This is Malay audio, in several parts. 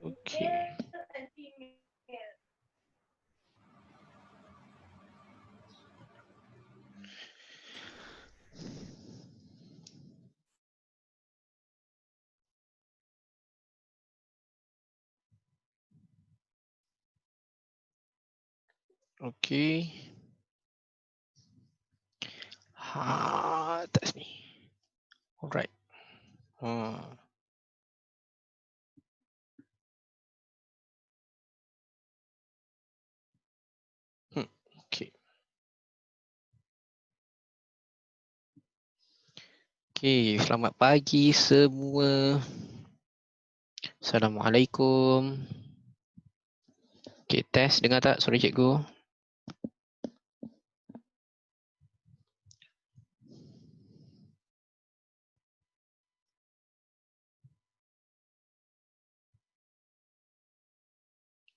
Okay. Okay. Atas ni. Alright. Okay. Okay, selamat pagi semua. Assalamualaikum. Okay, test dengar tak suara cikgu?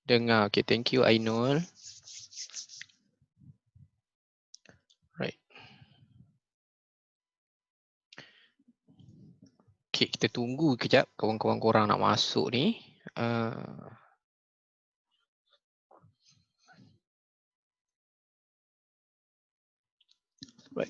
Dengar. Okay, thank you Ainul. Right. Okay, kita tunggu kejap kawan-kawan korang nak masuk ni. Right.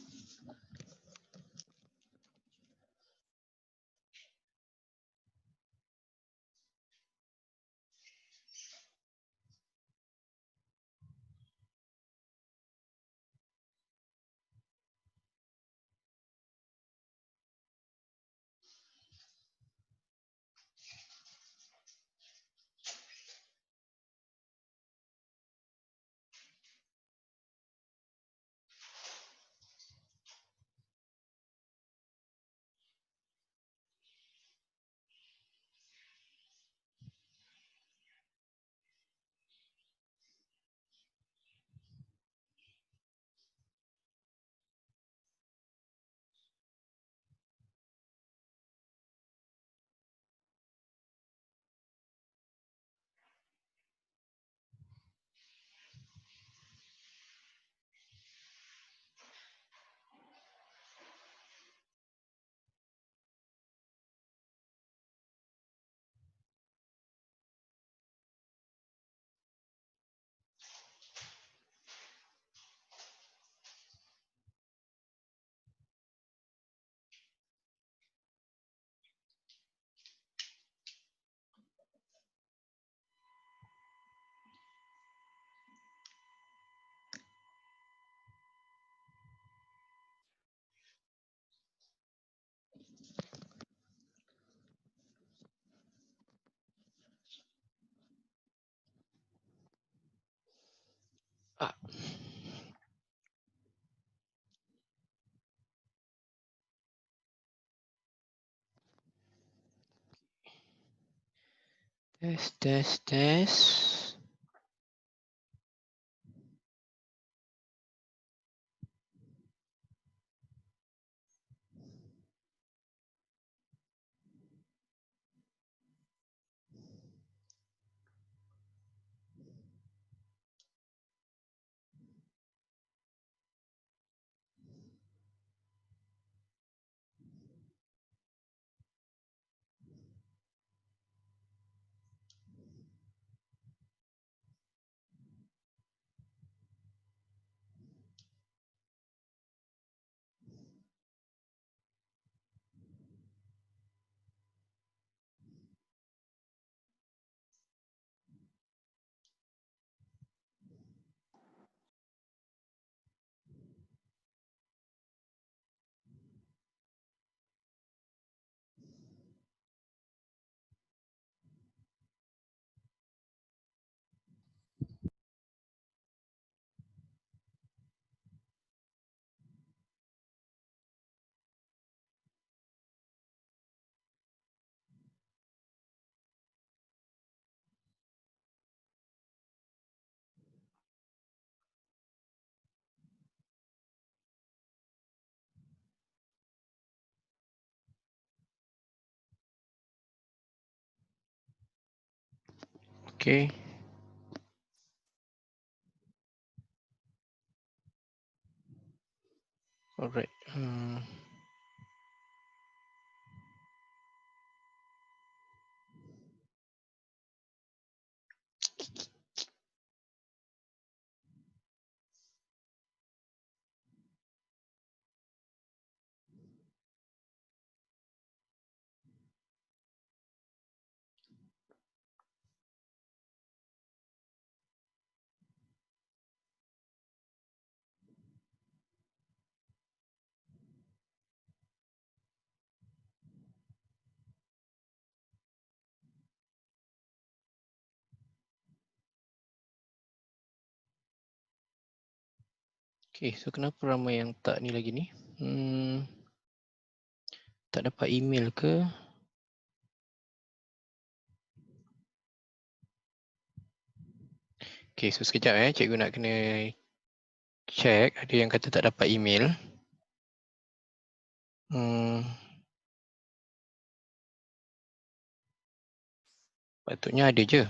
Test. Okay. Alright. Okay, so kenapa ramai yang tak ni lagi ni? Tak dapat email ke? Okay, so sekejap cikgu nak kena check. Ada yang kata tak dapat email. Patutnya ada je.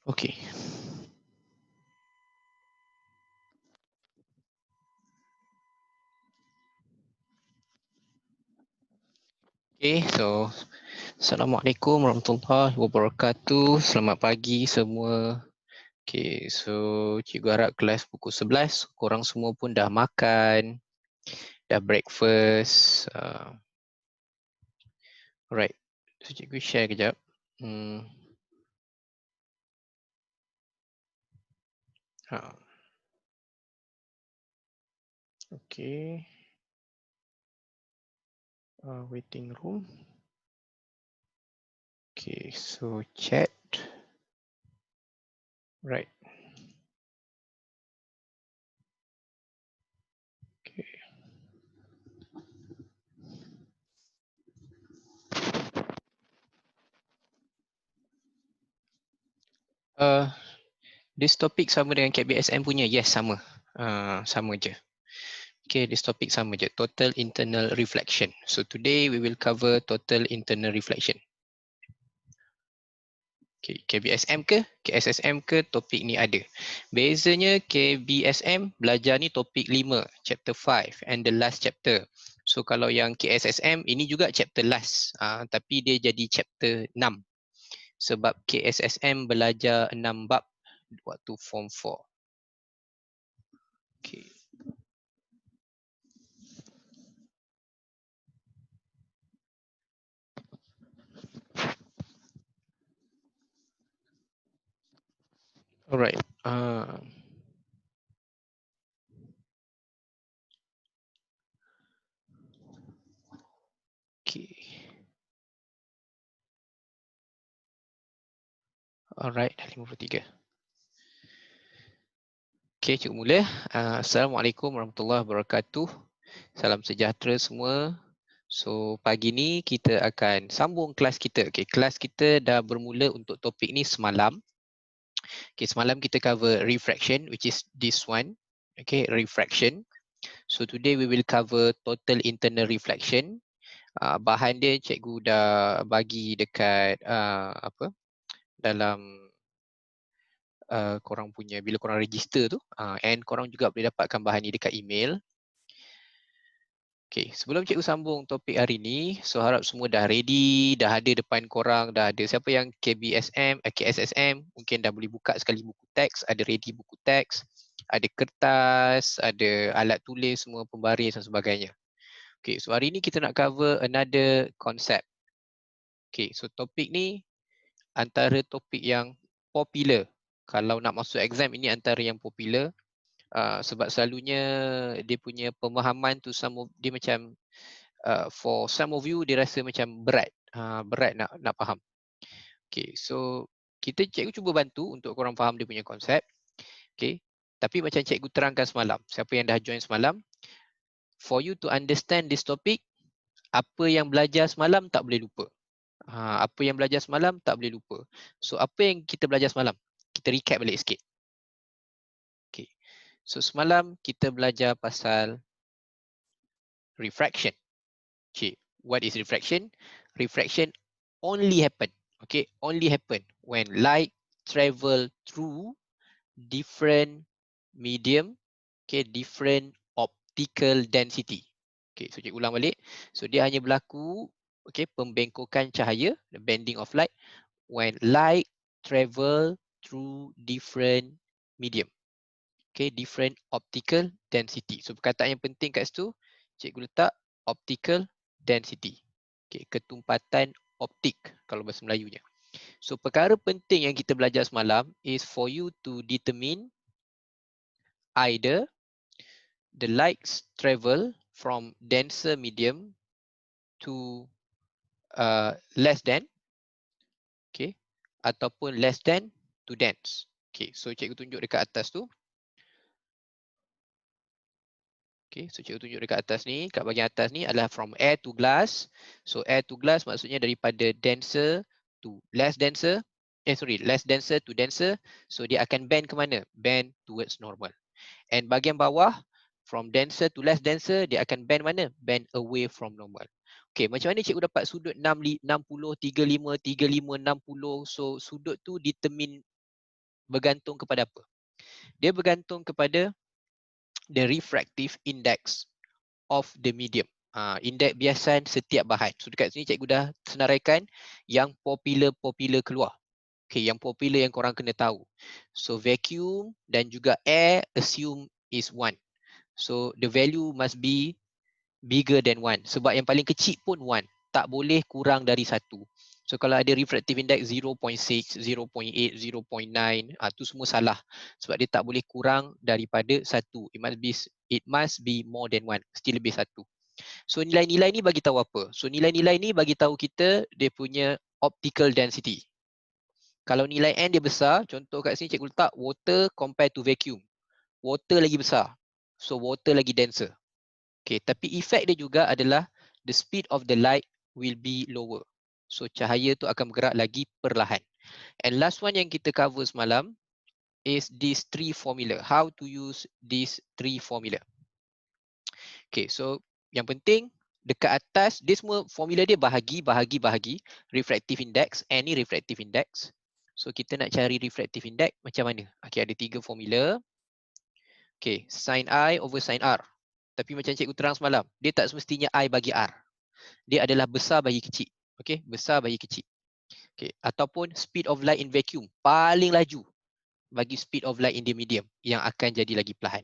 Okay. Okay, so Assalamualaikum warahmatullahi wabarakatuh. Selamat pagi semua. Okay, so cikgu harap kelas pukul 11 korang semua pun dah makan, dah breakfast. Alright, so cikgu share kejap. Okay. Waiting room. Okay, so chat. Right. Okay. This topic sama dengan KBSM punya? Yes, sama. Sama je. Okay, this topic sama je. Total internal reflection. So today we will cover total internal reflection. Okay, KBSM ke, KSSM ke, topik ni ada. Bezanya KBSM belajar ni topik 5, chapter 5 and the last chapter. So kalau yang KSSM ini juga chapter last, tapi dia jadi chapter 6. Sebab KSSM belajar 6 bab waktu form 4. Okay. Alright. Okay. Alright, 53. Okay, cikgu mula. Assalamualaikum warahmatullahi wabarakatuh. Salam sejahtera semua. So, pagi ni kita akan sambung kelas kita. Okay, kelas kita dah bermula untuk topik ni semalam. Okay, semalam kita cover refraction, which is this one. Okay, refraction. So, today we will cover total internal reflection. Bahan dia cikgu dah bagi dekat dalam korang punya bila korang register tu, and korang juga boleh dapatkan bahan ni dekat email. Okay, sebelum cikgu sambung topik hari ni, so harap semua dah ready, dah ada depan korang, dah ada. Siapa yang KBSM, KSSM, mungkin dah boleh buka sekali buku teks, ada ready buku teks, ada kertas, ada alat tulis, semua pembaris dan sebagainya. Okay, so hari ni kita nak cover another concept. Okay, so topik ni antara topik yang popular. Kalau nak masuk exam, ini antara yang popular. Sebab selalunya dia punya pemahaman tu dia macam for some of you dia rasa macam berat, berat nak faham. Okay, so cikgu cuba bantu untuk korang faham dia punya konsep. Okay, tapi macam cikgu terangkan semalam, siapa yang dah join semalam, for you to understand this topic, apa yang belajar semalam tak boleh lupa. Apa yang belajar semalam tak boleh lupa. So apa yang kita belajar semalam? Kita recap balik sikit. Okay, so semalam kita belajar pasal refraction. Okay, what is refraction? Refraction only happen, okay, only happen when light travel through different medium, okay, different optical density. Okay, so cikgu ulang balik. So dia hanya berlaku, okay, pembengkokan cahaya, the bending of light, when light travel through different medium. Okay, different optical density. So perkataan yang penting kat situ, cikgu letak optical density. Okay, ketumpatan optik kalau bahasa Melayunya. So perkara penting yang kita belajar semalam is for you to determine either the lights travel from denser medium to less than, okay, ataupun less than to dense. Okay, so cikgu tunjuk dekat atas tu. Okay, so cikgu tunjuk dekat atas ni, kat bahagian atas ni adalah from air to glass. So air to glass maksudnya daripada denser to less denser. Less denser to denser. So dia akan bend ke mana? Bend towards normal. And bahagian bawah, from denser to less denser, dia akan bend mana? Bend away from normal. Okay, macam mana cikgu dapat sudut 60, 35, 35, 60. So sudut tu determine bergantung kepada apa? Dia bergantung kepada the refractive index of the medium. Indeks biasan setiap bahan. So dekat sini cikgu dah senaraikan yang popular keluar. Okay, yang popular yang korang kena tahu. So vacuum dan juga air assume is 1. So the value must be bigger than 1. Sebab yang paling kecil pun 1. Tak boleh kurang dari 1. So kalau ada refractive index 0.6, 0.8, 0.9, tu semua salah. Sebab dia tak boleh kurang daripada 1. It must be more than 1. Mesti lebih 1. So nilai-nilai ni bagi tahu apa? So nilai-nilai ni bagi tahu kita dia punya optical density. Kalau nilai N dia besar, contoh kat sini cikgu letak water compared to vacuum. Water lagi besar. So water lagi denser. Okay, tapi efek dia juga adalah the speed of the light will be lower. So cahaya tu akan bergerak lagi perlahan. And last one yang kita cover semalam is these three formula. How to use these three formula. Okay, so yang penting dekat atas, dia semua formula dia bahagi. Refractive index, any refractive index. So kita nak cari refractive index macam mana? Okay, ada 3 formula. Okay, sin I over sin R. Tapi macam cikgu terang semalam, dia tak semestinya I bagi R. Dia adalah besar bagi kecil. Okay, besar bagi kecil. Okay, ataupun speed of light in vacuum, paling laju bagi speed of light in the medium yang akan jadi lagi perlahan.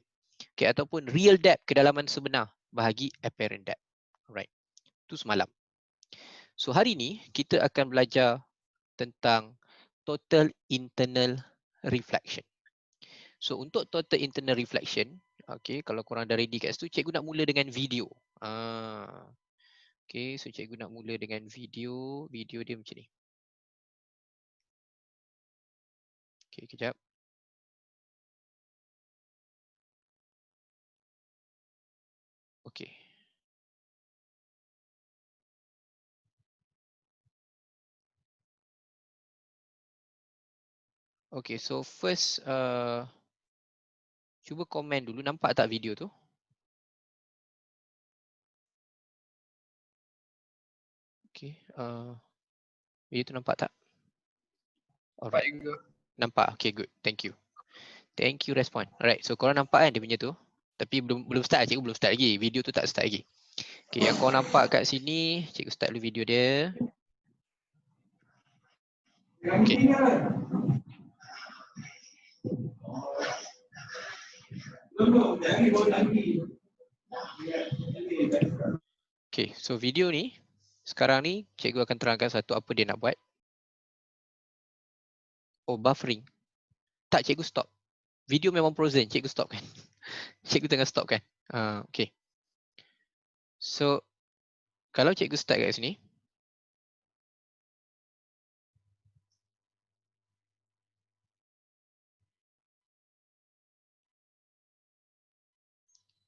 Okay, ataupun real depth, kedalaman sebenar bahagi apparent depth. Alright, itu semalam. So hari ni kita akan belajar tentang total internal reflection. So untuk total internal reflection, okay, kalau korang dah ready kat situ, cikgu nak mula dengan video. Okay, so cikgu nak mula dengan video. Video dia macam ni. Okay, kejap. Okay. Okay, so first, cuba komen dulu. Nampak tak video tu? Okay, video tu nampak tak? Alright. Nampak, okay, good. Thank you. Thank you, respond. Alright, so korang nampak kan dia punya tu? Tapi belum start, cikgu belum start lagi. Video tu tak start lagi. Okay, yang korang nampak kat sini, cikgu start dulu video dia. Okay. Okay, so video ni, sekarang ni cikgu akan terangkan satu apa dia nak buat. Oh, buffering. Tak, cikgu stop. Video memang frozen, cikgu stop kan? Cikgu tengah stop kan? Okay. So, kalau cikgu start kat sini.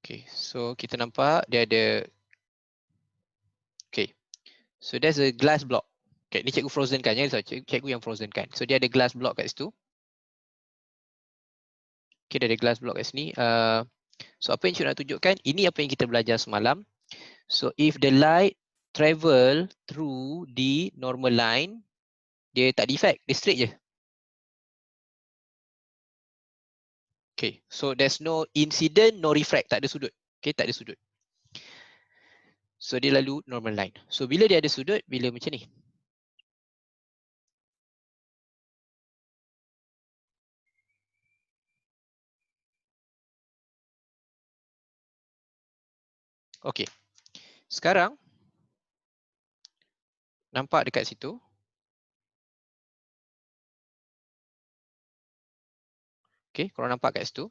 Okay, so kita nampak dia ada. Okay, so there's a glass block. Okay, ni cikgu frozen kan, so cikgu yang frozen kan. So dia ada glass block kat situ. Okay, dia ada glass block kat sini. So apa yang cikgu nak tunjukkan, ini apa yang kita belajar semalam. So if the light travel through the normal line, dia tak defect, dia straight je. Okay, so there's no incident, no refract, tak ada sudut. Okay, tak ada sudut. So dia lalu normal line. So bila dia ada sudut, bila macam ni. Okey. Sekarang nampak dekat situ. Okey, korang nampak kat situ.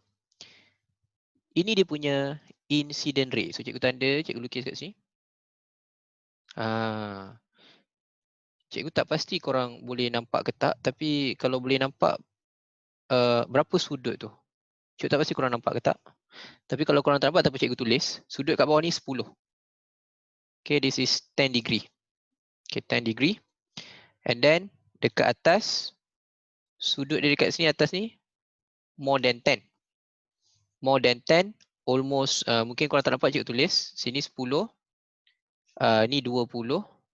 Ini dia punya incident rate. So cikgu tanda, cikgu lukis kat sini. Cikgu tak pasti korang boleh nampak ke tak, tapi kalau boleh nampak berapa sudut tu. Cikgu tak pasti korang nampak ke tak. Tapi kalau korang tak nampak, tapi cikgu tulis, sudut kat bawah ni 10. Okay, this is 10 degree. Okay, 10 degree. And then dekat atas, sudut dia dekat sini atas ni, more than 10. More than 10, almost, mungkin korang tak nampak cikgu tulis, sini 10, ni 20.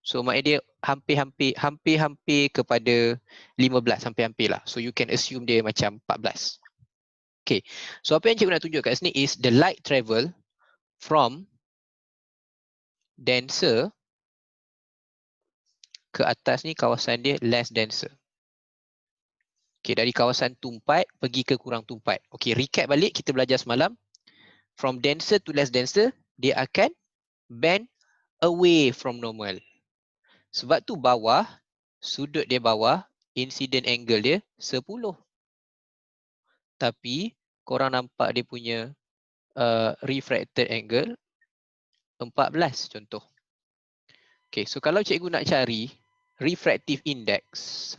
So maknanya dia hampir-hampir kepada 15, hampir-hampir lah. So you can assume dia macam 14. Okay, so apa yang cikgu nak tunjuk kat sini is the light travel from denser ke atas ni kawasan dia less denser. Okay, dari kawasan tumpat pergi ke kurang tumpat. Okay, recap balik kita belajar semalam. From denser to less denser, dia akan bend away from normal. Sebab tu bawah, sudut dia bawah, incident angle dia 10. Tapi korang nampak dia punya refracted angle 14 contoh. Okay, so kalau cikgu nak cari refractive index,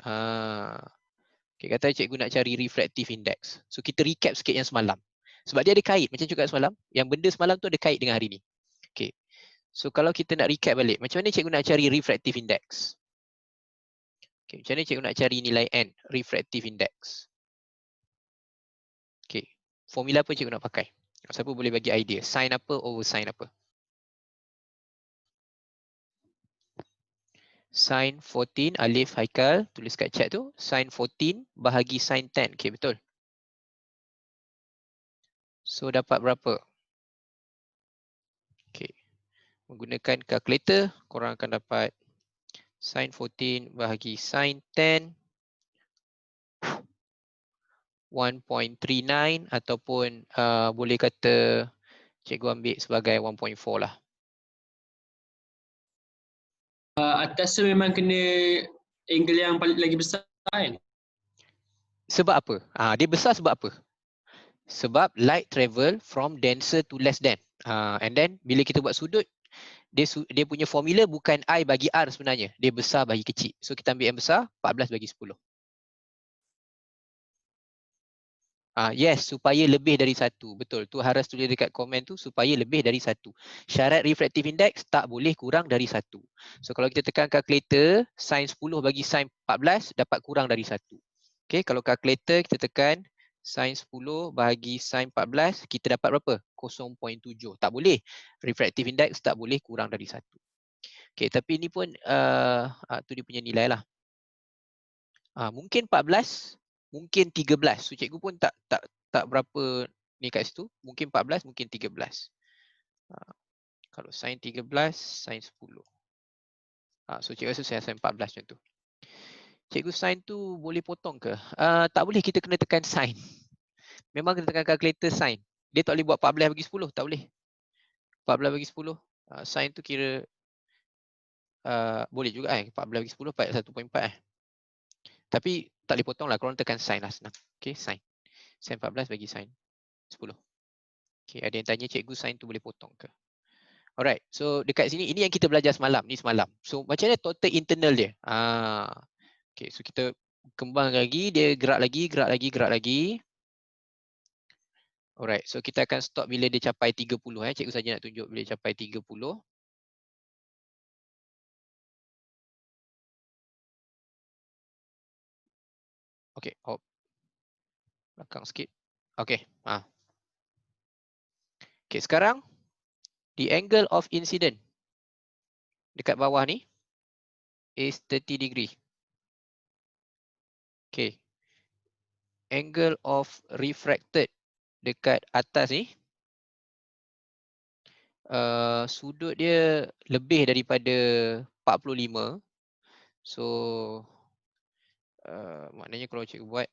okay, kata cikgu nak cari refractive index. So kita recap sikit yang semalam. Sebab dia ada kait, macam juga semalam, yang benda semalam tu ada kait dengan hari ni. Okay, so kalau kita nak recap balik, macam mana cikgu nak cari refractive index? Okay, macam mana cikgu nak cari nilai N, refractive index? Okay, formula apa cikgu nak pakai? Siapa boleh bagi idea? Sin apa over sin apa? Sin 14, Alif Haikal, tulis kat chat tu. Sin 14 bahagi sin 10. Okay, betul. So, dapat berapa? Okay. Menggunakan kalkulator, korang akan dapat sin 14 bahagi sin 10. 1.39 ataupun boleh kata cikgu ambil sebagai 1.4 lah. Atas tu memang kena angle yang paling lagi besar kan? Sebab apa? Dia besar sebab apa? Sebab light travel from denser to less dense. And then bila kita buat sudut, dia punya formula bukan I bagi R sebenarnya. Dia besar bagi kecil. So kita ambil yang besar, 14 bagi 10. Yes, supaya lebih dari satu. Betul. Tu Haras tulis dekat komen tu, supaya lebih dari satu. Syarat refractive index tak boleh kurang dari satu. So kalau kita tekan kalkulator, sin 10 bagi sin 14 dapat kurang dari satu. Okay, kalau kalkulator kita tekan sin 10 bagi sin 14, kita dapat berapa? 0.7. Tak boleh. Refractive index tak boleh kurang dari satu. Okay, tapi ini pun tu dia punya nilai lah. Mungkin 14, mungkin 13. So cikgu pun tak berapa ni kat situ. Mungkin 14, mungkin 13. Kalau sin 13, sin 10. So cikgu rasa saya sin 14 macam tu. Cikgu sin tu boleh potong ke? Tak boleh, kita kena tekan sin. Memang kena tekan kalkulator sin. Dia tak boleh buat 14 bagi 10, tak boleh. 14 bagi 10, sin tu kira boleh juga 14 bagi 10 dapat 1.4 Tapi tak boleh potong lah, korang tekan sin lah senang. Okay, sin. Sin 14 bagi sin 10. Okay, ada yang tanya cikgu sin tu boleh potong ke? Alright, so dekat sini, ini yang kita belajar semalam, ni semalam. So macam mana total internal dia? Okay, so kita kembang lagi, dia gerak lagi, gerak lagi, gerak lagi. Alright, so kita akan stop bila dia capai 30. Cikgu saja nak tunjuk bila dia capai 30. Okay, belakang sikit. Okay, okay, sekarang the angle of incident dekat bawah ni is 30 degree. Okay, angle of refracted dekat atas ni Sudut dia lebih daripada 45. So maknanya kalau cikgu buat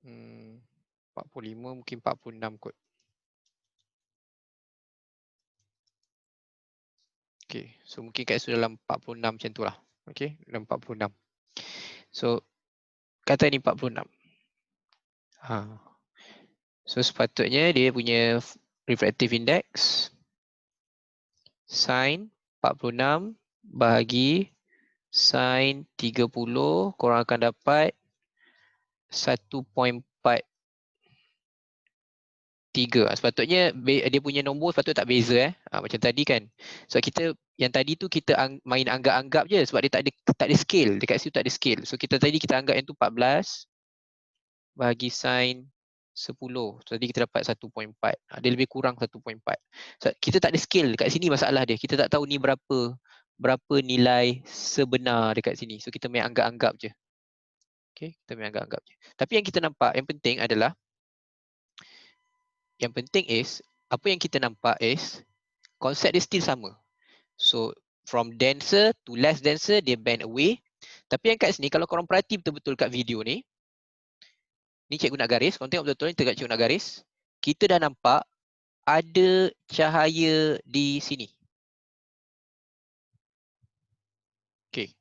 45 mungkin 46 kot. Okay, so mungkin kat situ dalam 46 macam tu lah. Okay, dalam 46. So kata ni 46. So sepatutnya dia punya refractive index sin 46 bahagi sin 30, korang akan dapat 1.43. Sepatutnya dia punya nombor sepatutnya tak beza macam tadi kan. So kita yang tadi tu kita main anggap-anggap je sebab dia tak ada scale, dekat situ tak ada scale. So kita anggap yang tu 14 bahagi sin 10. So tadi kita dapat 1.4. Dia lebih kurang 1.4. So, kita tak ada scale dekat sini masalah dia. Kita tak tahu ni berapa nilai sebenar dekat sini. So kita main anggap-anggap je. Okay, kita main anggap-anggap je. Tapi yang kita nampak, yang penting is apa yang kita nampak is konsep dia still sama. So from denser to less denser dia bend away. Tapi yang kat sini kalau korang perhati betul-betul kat video ni cikgu nak garis, korang tengok betul-betul ni tegak cikgu nak garis. Kita dah nampak ada cahaya di sini. Okay.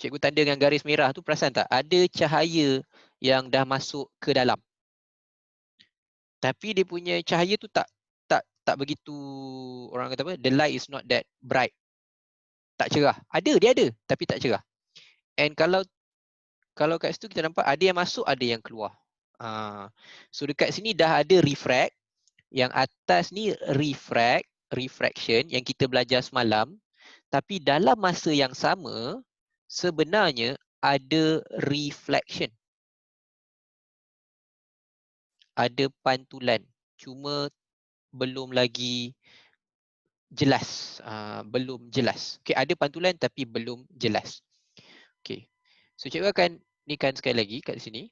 Cikgu tanda dengan garis merah tu, perasan tak? Ada cahaya yang dah masuk ke dalam. Tapi dia punya cahaya tu tak begitu, orang kata apa? The light is not that bright. Tak cerah. Dia ada, tapi tak cerah. And kalau kat situ kita nampak ada yang masuk, ada yang keluar. So dekat sini dah ada refract. Yang atas ni refraction yang kita belajar semalam. Tapi dalam masa yang sama, sebenarnya ada reflection. Ada pantulan. Cuma belum lagi jelas. Belum jelas. Okay, ada pantulan tapi belum jelas. Okay. So cikgu akan nikan sekali lagi kat sini.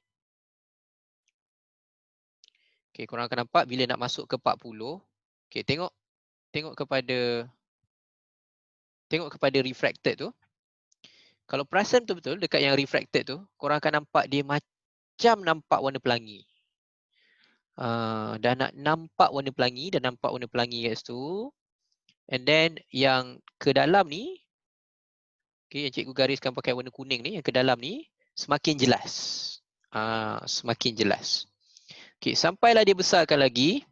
Okay, korang akan nampak bila nak masuk ke 40. Okay, tengok kepada refracted tu. Kalau perasan betul-betul dekat yang refracted tu, korang akan nampak dia macam nampak warna pelangi. Dah nak nampak warna pelangi, kat situ. And then yang ke dalam ni, okay, yang cikgu gariskan pakai warna kuning ni, yang ke dalam ni semakin jelas. Semakin jelas. Okay, sampailah dia besarkan lagi.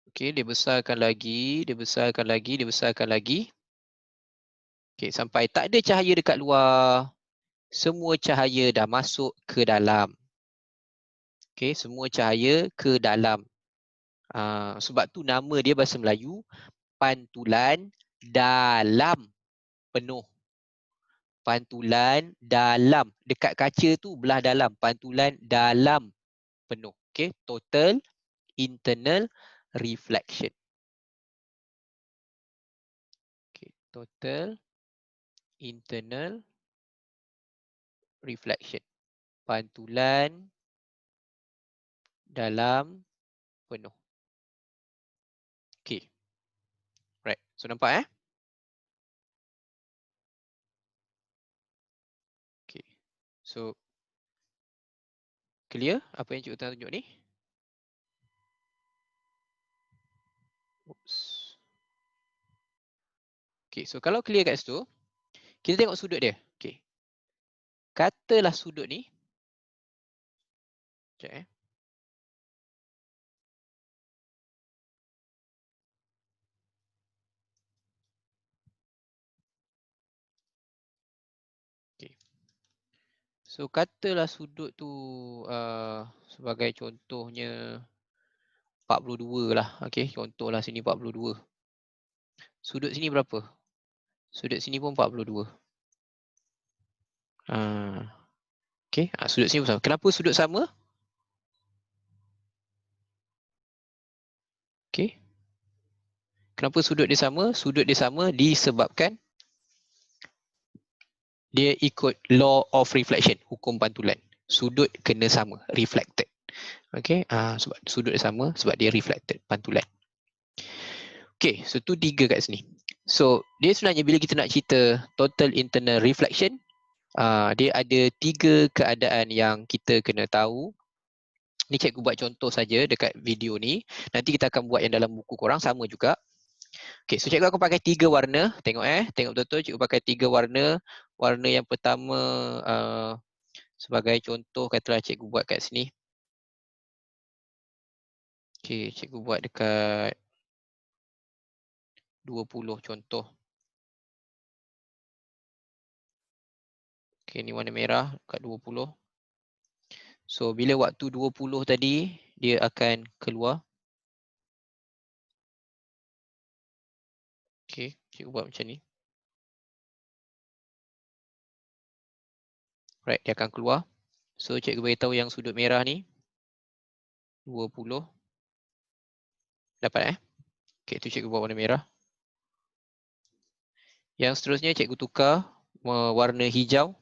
Okay, dia besarkan lagi. Okay, sampai tak ada cahaya dekat luar. Semua cahaya dah masuk ke dalam. Okay, semua cahaya ke dalam. Sebab tu nama dia bahasa Melayu, pantulan dalam penuh. Pantulan dalam. Dekat kaca tu belah dalam. Pantulan dalam penuh. Okay, total internal reflection. Okay, total internal reflection. Pantulan dalam penuh. Okay. Right. So nampak Okay. So clear apa yang cikgu tengah tunjuk ni? Oops. Okay. So kalau clear kat situ, kita tengok sudut dia. Okay. Katalah sudut ni. Sekejap Okay. So katalah sudut tu sebagai contohnya 42 lah. Okay. Contohlah sini 42. Sudut sini berapa? Sudut sini pun 42. Okay. Sudut sini pun sama. Kenapa sudut sama? Okay. Kenapa sudut dia sama? Sudut dia sama disebabkan dia ikut law of reflection, hukum pantulan. sudut kena sama, reflected. Okay, sebab sudut dia sama sebab dia reflected, pantulan. Okay, so tu 3 kat sini. So dia sebenarnya bila kita nak cerita total internal reflection, dia ada 3 keadaan yang kita kena tahu. Ni cikgu buat contoh saja dekat video ni. Nanti kita akan buat yang dalam buku korang sama juga. Okay, so cikgu akan pakai 3 warna. Tengok tengok betul-betul cikgu pakai 3 warna. Warna yang pertama sebagai contoh katalah cikgu buat kat sini. Okay, cikgu buat dekat 20 contoh. Okay, ni warna merah kat 20. So bila waktu 20 tadi dia akan keluar. Okay, cikgu buat macam ni. Right, dia akan keluar. So cikgu beritahu yang sudut merah ni 20. Dapat Okay, tu cikgu buat warna merah. Yang seterusnya cikgu tukar warna hijau.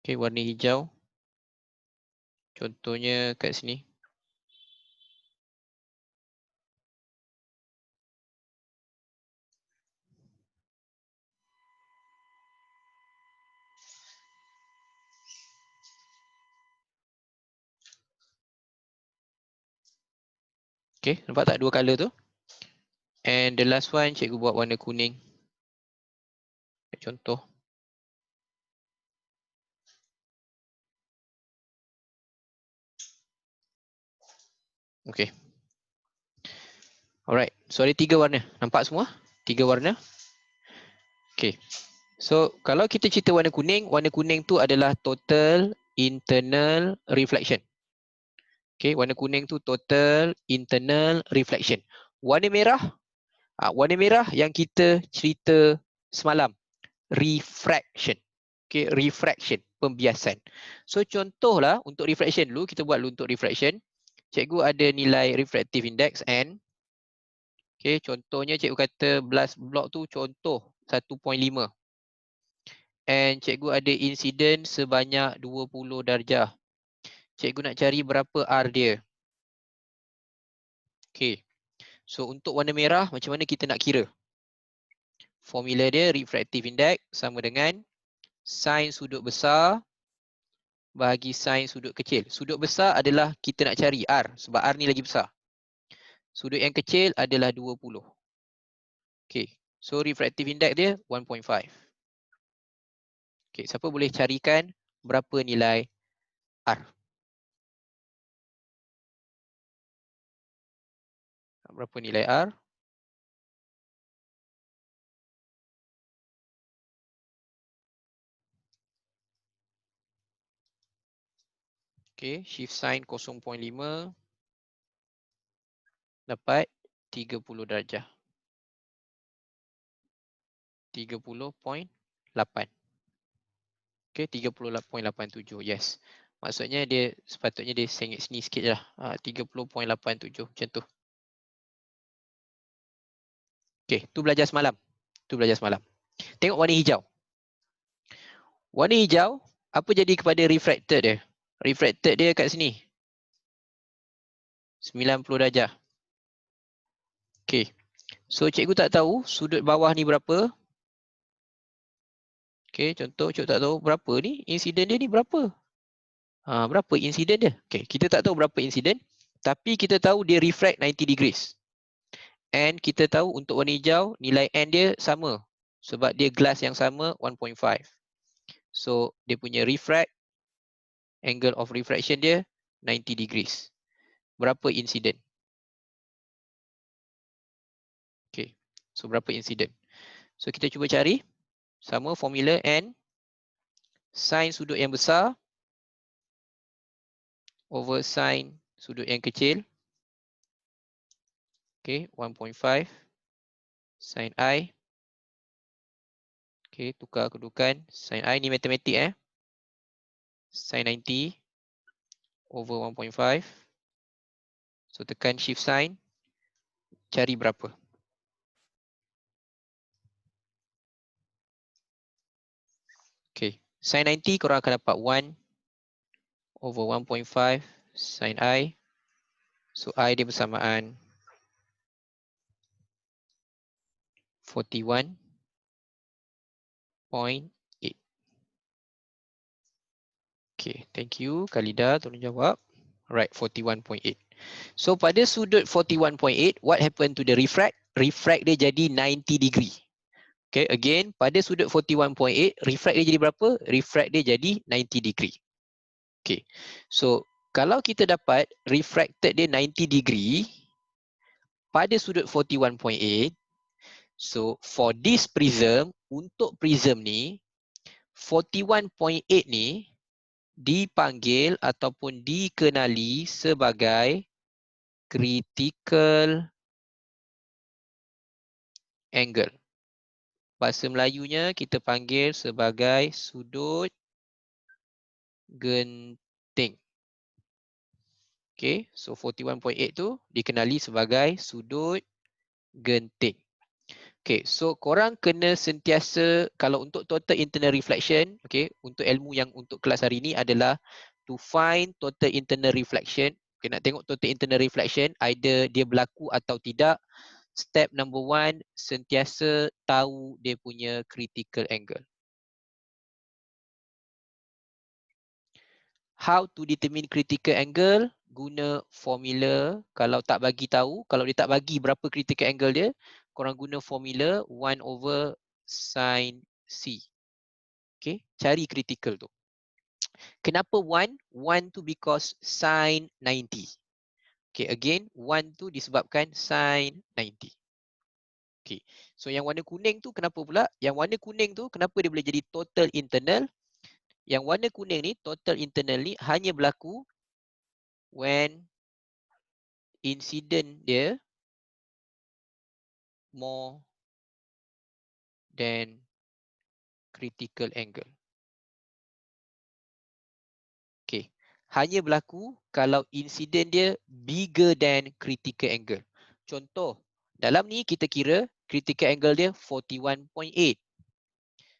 Okay, warna hijau. Contohnya kat sini. Okay, nampak tak 2 color tu? And the last one cikgu buat warna kuning. Contoh. Okay. Alright, so ada 3 warna. Nampak semua? 3 warna. Okay. So kalau kita cerita warna kuning tu adalah total internal reflection. Okay, warna kuning tu total internal reflection. Warna merah yang kita cerita semalam, refraction. Okay, refraction, pembiasan. So contohlah untuk refraction dulu, kita buat dulu untuk refraction. Cikgu ada nilai refractive index N. Okay, contohnya cikgu kata blast block tu contoh 1.5. And cikgu ada insiden sebanyak 20 darjah. Cikgu nak cari berapa R dia. Okay. So untuk warna merah, macam mana kita nak kira? Formula dia refractive index sama dengan sin sudut besar bahagi sin sudut kecil. Sudut besar adalah kita nak cari R sebab R ni lagi besar. Sudut yang kecil adalah 20. Okay. So refractive index dia 1.5. Okay. Siapa boleh carikan berapa nilai R? Berapa nilai R? Okay, shift sin 0.5 dapat 30 darjah. 30.8. Okay, 30.87. Yes. Maksudnya dia sepatutnya dia sengit sini sikit je lah. 30.87 macam tu. Okay, tu belajar semalam. Tengok warna hijau. Warna hijau, apa jadi kepada refracted dia? Refracted dia kat sini. 90 darjah. Okay. So cikgu tak tahu sudut bawah ni berapa. Okay, contoh cikgu tak tahu berapa ni. Insiden dia ni berapa? Berapa insiden dia? Okay, kita tak tahu berapa insiden. Tapi kita tahu dia refract 90 degrees. And kita tahu untuk warna hijau, nilai N dia sama. Sebab dia glass yang sama, 1.5. So, dia punya refract, angle of refraction dia, 90 degrees. Berapa insiden? Okay. So, berapa insiden? So, kita cuba cari. Sama formula N. Sin sudut yang besar over sin sudut yang kecil. Okay, 1.5 sin I. Okay, tukar kedudukan. Sin I ni matematik sin 90 over 1.5. So tekan shift sign. Cari berapa? Okay. Sin 90 korang akan dapat 1 over 1.5 sin I. So I dia bersamaan 41.8. Okay, thank you Khalida, tolong jawab. Right, 41.8. So pada sudut 41.8, what happened to the refract? Refract dia jadi 90 degree. Okay, again, pada sudut 41.8, refract dia jadi berapa? Refract dia jadi 90 degree. Okay, so kalau kita dapat refracted dia 90 degree pada sudut 41.8, so for this prism, untuk prism ni, 41.8 ni dipanggil ataupun dikenali sebagai critical angle. Bahasa Melayunya kita panggil sebagai sudut genting. Okay, so 41.8 tu dikenali sebagai sudut genting. Okay, so korang kena sentiasa, kalau untuk total internal reflection, okay, untuk ilmu yang untuk kelas hari ni adalah to find total internal reflection. Okay, nak tengok total internal reflection, either dia berlaku atau tidak. Step number 1, sentiasa tahu dia punya critical angle. How to determine critical angle? Guna formula. Kalau tak bagi tahu, kalau dia tak bagi berapa critical angle dia, korang guna formula 1 over sin C. Okay, cari critical tu. Kenapa 1? 1 tu because sin 90. Okay, again, 1 tu disebabkan sin 90. Okay, so yang warna kuning tu kenapa pula? Yang warna kuning tu kenapa dia boleh jadi total internal? Yang warna kuning ni, total internal ni hanya berlaku when incident dia more than critical angle. Okay, hanya berlaku kalau incident dia bigger than critical angle. Contoh, dalam ni kita kira critical angle dia 41.8.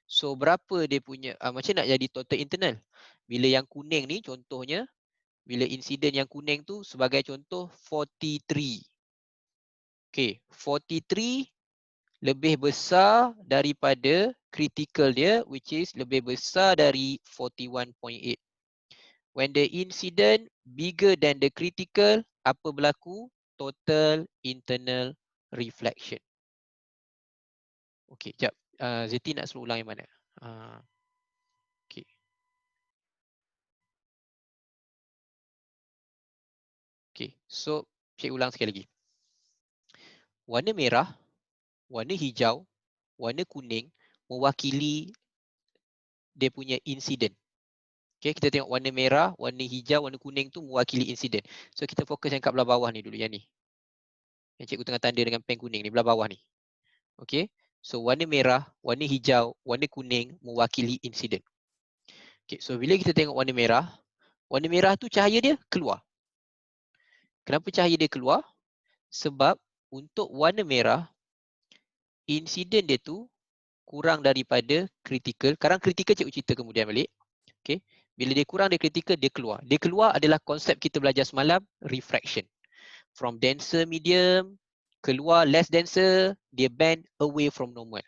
So berapa dia punya, macam nak jadi total internal? Bila yang kuning ni contohnya, bila insiden yang kuning tu sebagai contoh 43. Okay, 43 lebih besar daripada critical dia, which is lebih besar dari 41.8. When the incident bigger than the critical, apa berlaku? Total internal reflection. Okay, jap. Zeti nak suruh ulang yang mana? Okay. Okay, so cek ulang sekali lagi. Warna merah, warna hijau, warna kuning mewakili dia punya insiden. Okay, kita tengok warna merah, warna hijau, warna kuning tu mewakili insiden. So kita fokus yang kat belah bawah ni dulu, yang ni. Yang cikgu tengah tanda dengan pen kuning ni, belah bawah ni. Okay, so warna merah, warna hijau, warna kuning mewakili insiden. Okay, so bila kita tengok warna merah tu cahaya dia keluar. Kenapa cahaya dia keluar? Sebab untuk warna merah, insiden dia tu kurang daripada critical. Sekarang critical cikgu cerita kemudian balik. Okay, bila dia kurang dari critical, dia keluar. Dia keluar adalah konsep kita belajar semalam, refraction. From denser medium, keluar less denser, dia bend away from normal.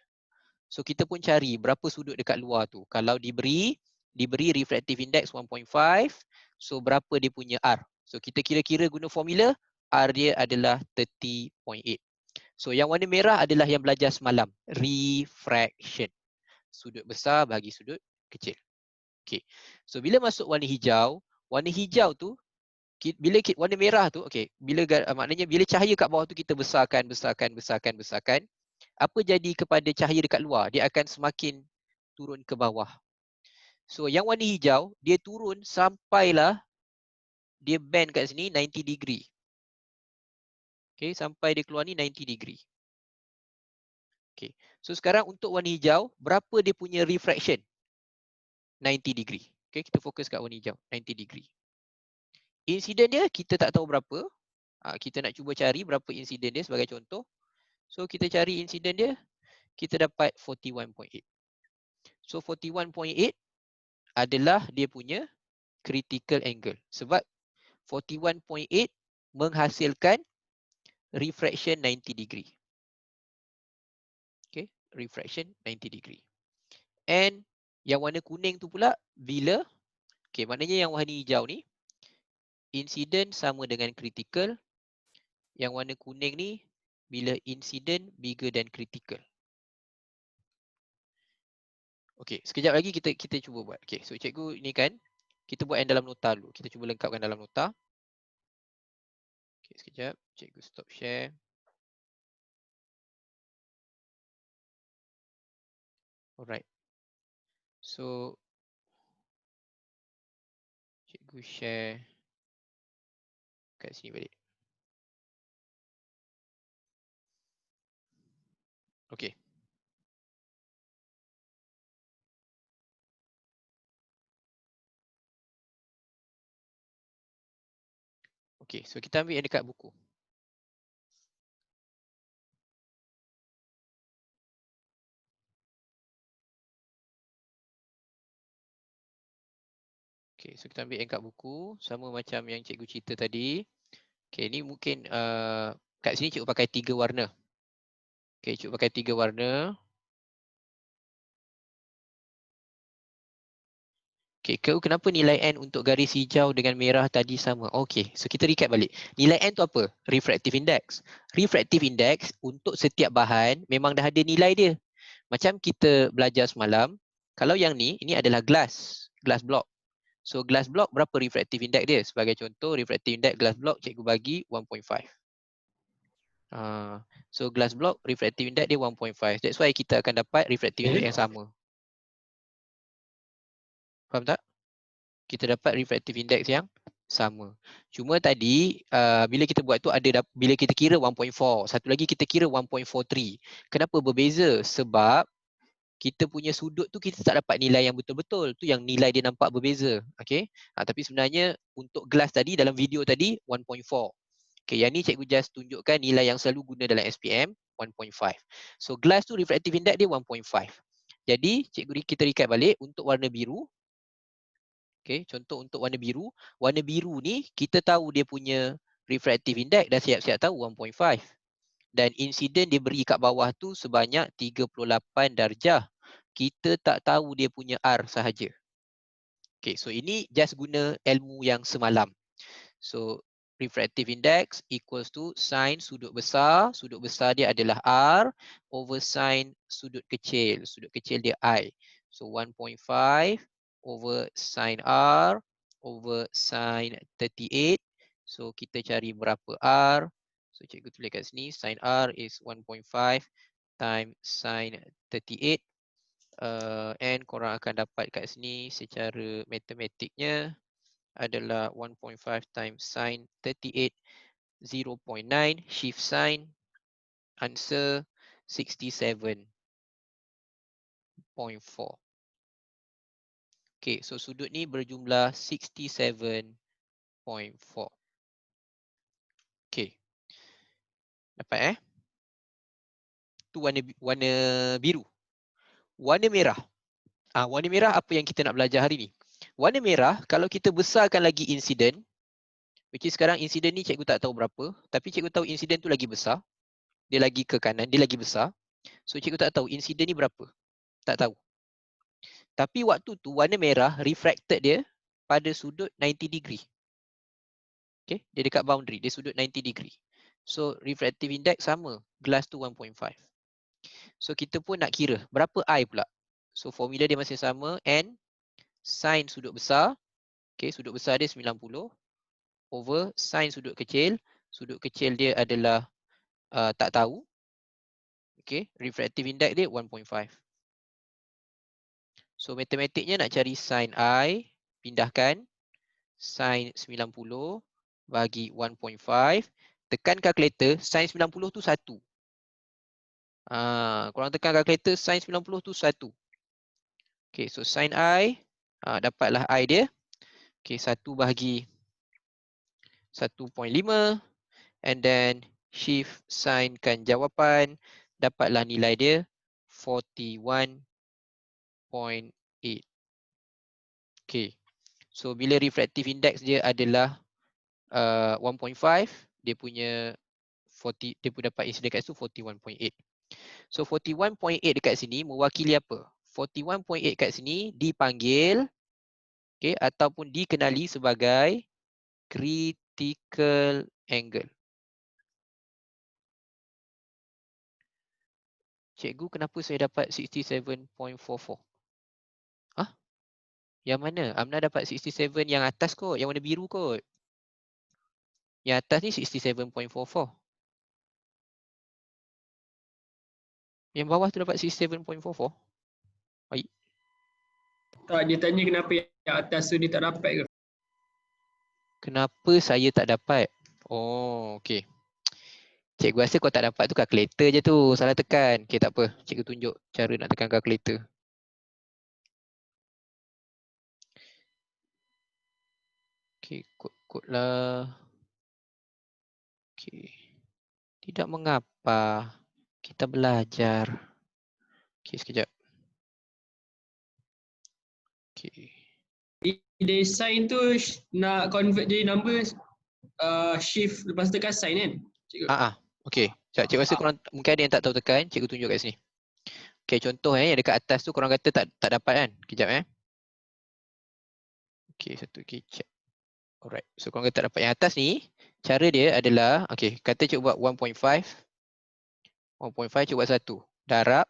So kita pun cari berapa sudut dekat luar tu. Kalau diberi refractive index 1.5, so berapa dia punya R. So kita kira-kira guna formula, R dia adalah 30.8. So yang warna merah adalah yang belajar semalam, refraction. Sudut besar bagi sudut kecil. Okay. So bila masuk warna hijau tu, bila warna merah tu, okay, bila maknanya bila cahaya kat bawah tu kita besarkan, apa jadi kepada cahaya dekat luar? Dia akan semakin turun ke bawah. So yang warna hijau, dia turun sampailah dia bend kat sini 90 degree. Okay, sampai dia keluar ni 90 degree. Okay, so sekarang untuk warna hijau, berapa dia punya refraction? 90 degree. Okay, kita fokus kat warna hijau, 90 degree. Insiden dia kita tak tahu berapa. Kita nak cuba cari berapa insiden dia sebagai contoh. So kita cari insiden dia, kita dapat 41.8. So 41.8 adalah dia punya critical angle. Sebab 41.8 menghasilkan refraction 90 degree. Okay, refraction 90 degree. And yang warna kuning tu pula bila, okay, maknanya yang warna hijau ni incident sama dengan critical. Yang warna kuning ni bila incident bigger than critical. Okay, sekejap lagi kita cuba buat. Okay, so cikgu ni kan kita buat yang dalam nota dulu. Kita cuba lengkapkan dalam nota. Okay, sekejap. Cikgu stop share. Alright. So cikgu share kat sini balik. Okay. Okay, so kita ambil yang dekat buku. Okay, so kita ambil yang kat buku. Sama macam yang cikgu cerita tadi. Okay, ni mungkin kat sini cikgu pakai 3 warna. Okay, cikgu pakai 3 warna. Okay, kenapa nilai N untuk garis hijau dengan merah tadi sama? Okay, so kita recap balik. Nilai N tu apa? Refractive index. Refractive index untuk setiap bahan memang dah ada nilai dia. Macam kita belajar semalam, kalau yang ni, ini adalah glass block. So glass block berapa refractive index dia? Sebagai contoh, refractive index glass block cikgu bagi 1.5. So glass block refractive index dia 1.5. That's why kita akan dapat refractive index yang sama. Faham tak? Kita dapat refractive index yang sama. Cuma tadi bila kita buat tu bila kita kira 1.4, satu lagi kita kira 1.43. Kenapa berbeza? Sebab kita punya sudut tu kita tak dapat nilai yang betul-betul. Tu yang nilai dia nampak berbeza. Okay? Tapi sebenarnya untuk glass tadi dalam video tadi 1.4. Okay, yang ni cikgu just tunjukkan nilai yang selalu guna dalam SPM 1.5. So glass tu refractive index dia 1.5. Jadi kita recap balik untuk warna biru. Okay, contoh untuk warna biru ni kita tahu dia punya refractive index dah siap-siap tahu 1.5. Dan insiden dia beri kat bawah tu sebanyak 38 darjah. Kita tak tahu dia punya R sahaja. Okay, so ini just guna ilmu yang semalam. So refractive index equals to sin sudut besar dia adalah R over sin sudut kecil dia I. So 1.5 over sin R over sin 38. So kita cari berapa R. So cikgu tulis kat sini sin R is 1.5 times sin 38. And korang akan dapat kat sini secara matematiknya adalah 1.5 times sin 38 0.9 shift sin answer 67.4. Okay, so sudut ni berjumlah 67.4. Okay. Dapat tu warna biru. Warna merah. Warna merah apa yang kita nak belajar hari ni? Warna merah kalau kita besarkan lagi insiden, which is sekarang insiden ni cikgu tak tahu berapa, tapi cikgu tahu insiden tu lagi besar. Dia lagi ke kanan, dia lagi besar. So cikgu tak tahu insiden ni berapa. Tak tahu. Tapi waktu tu warna merah refracted dia pada sudut 90 degree. Okay, dia dekat boundary, dia sudut 90 degree. So refractive index sama, glass tu 1.5. So kita pun nak kira berapa I pula. So formula dia masih sama, N sin sudut besar. Okay, sudut besar dia 90 over sin sudut kecil. Sudut kecil dia adalah tak tahu. Okay, refractive index dia 1.5. So matematiknya nak cari sin I, pindahkan sin 90 bagi 1.5. Tekan kalkulator, sin 90 tu 1. Korang tekan kalkulator, sin 90 tu 1. Okay, so sin I, dapatlah I dia. Okay, 1 bahagi 1.5. And then shift signkan jawapan. Dapatlah nilai dia 41.8. Okay. So bila refractive index dia adalah 1.5, dia punya 40, dia pun dapat incident kat situ 41.8. So 41.8 dekat sini mewakili apa? 41.8 kat sini dipanggil, okay, ataupun dikenali sebagai critical angle. Cikgu, kenapa saya dapat 67.44? Hah? Yang mana? Amna dapat 67 yang atas kot, yang warna biru kot. Yang atas ni 67.44. Yang bawah tu dapat 67.44. Baik. Tak, dia tanya kenapa yang atas tu dia tak dapat ke? Kenapa saya tak dapat? Oh, okey. Cikgu rasa kau tak dapat tu calculator je tu. Salah tekan. Okey, tak apa. Cikgu tunjuk cara nak tekan calculator. Okey, kod lah. Okey. Tidak mengapa. Kita belajar. Okey, sekejap. Okey. Dia sign tu nak convert jadi number shift lepas tekan sign kan? Cikgu. Okey. Sekejap, cikgu rasa korang mungkin ada yang tak tahu tekan. Cikgu tunjuk kat sini. Okey, contoh yang dekat atas tu korang kata tak dapat kan? Kejap Okey, satu kejap. Alright. So korang kata tak dapat yang atas ni. Cara dia adalah, okey, kata cikgu buat 1.5. 1.5 cikgu buat 1. Darab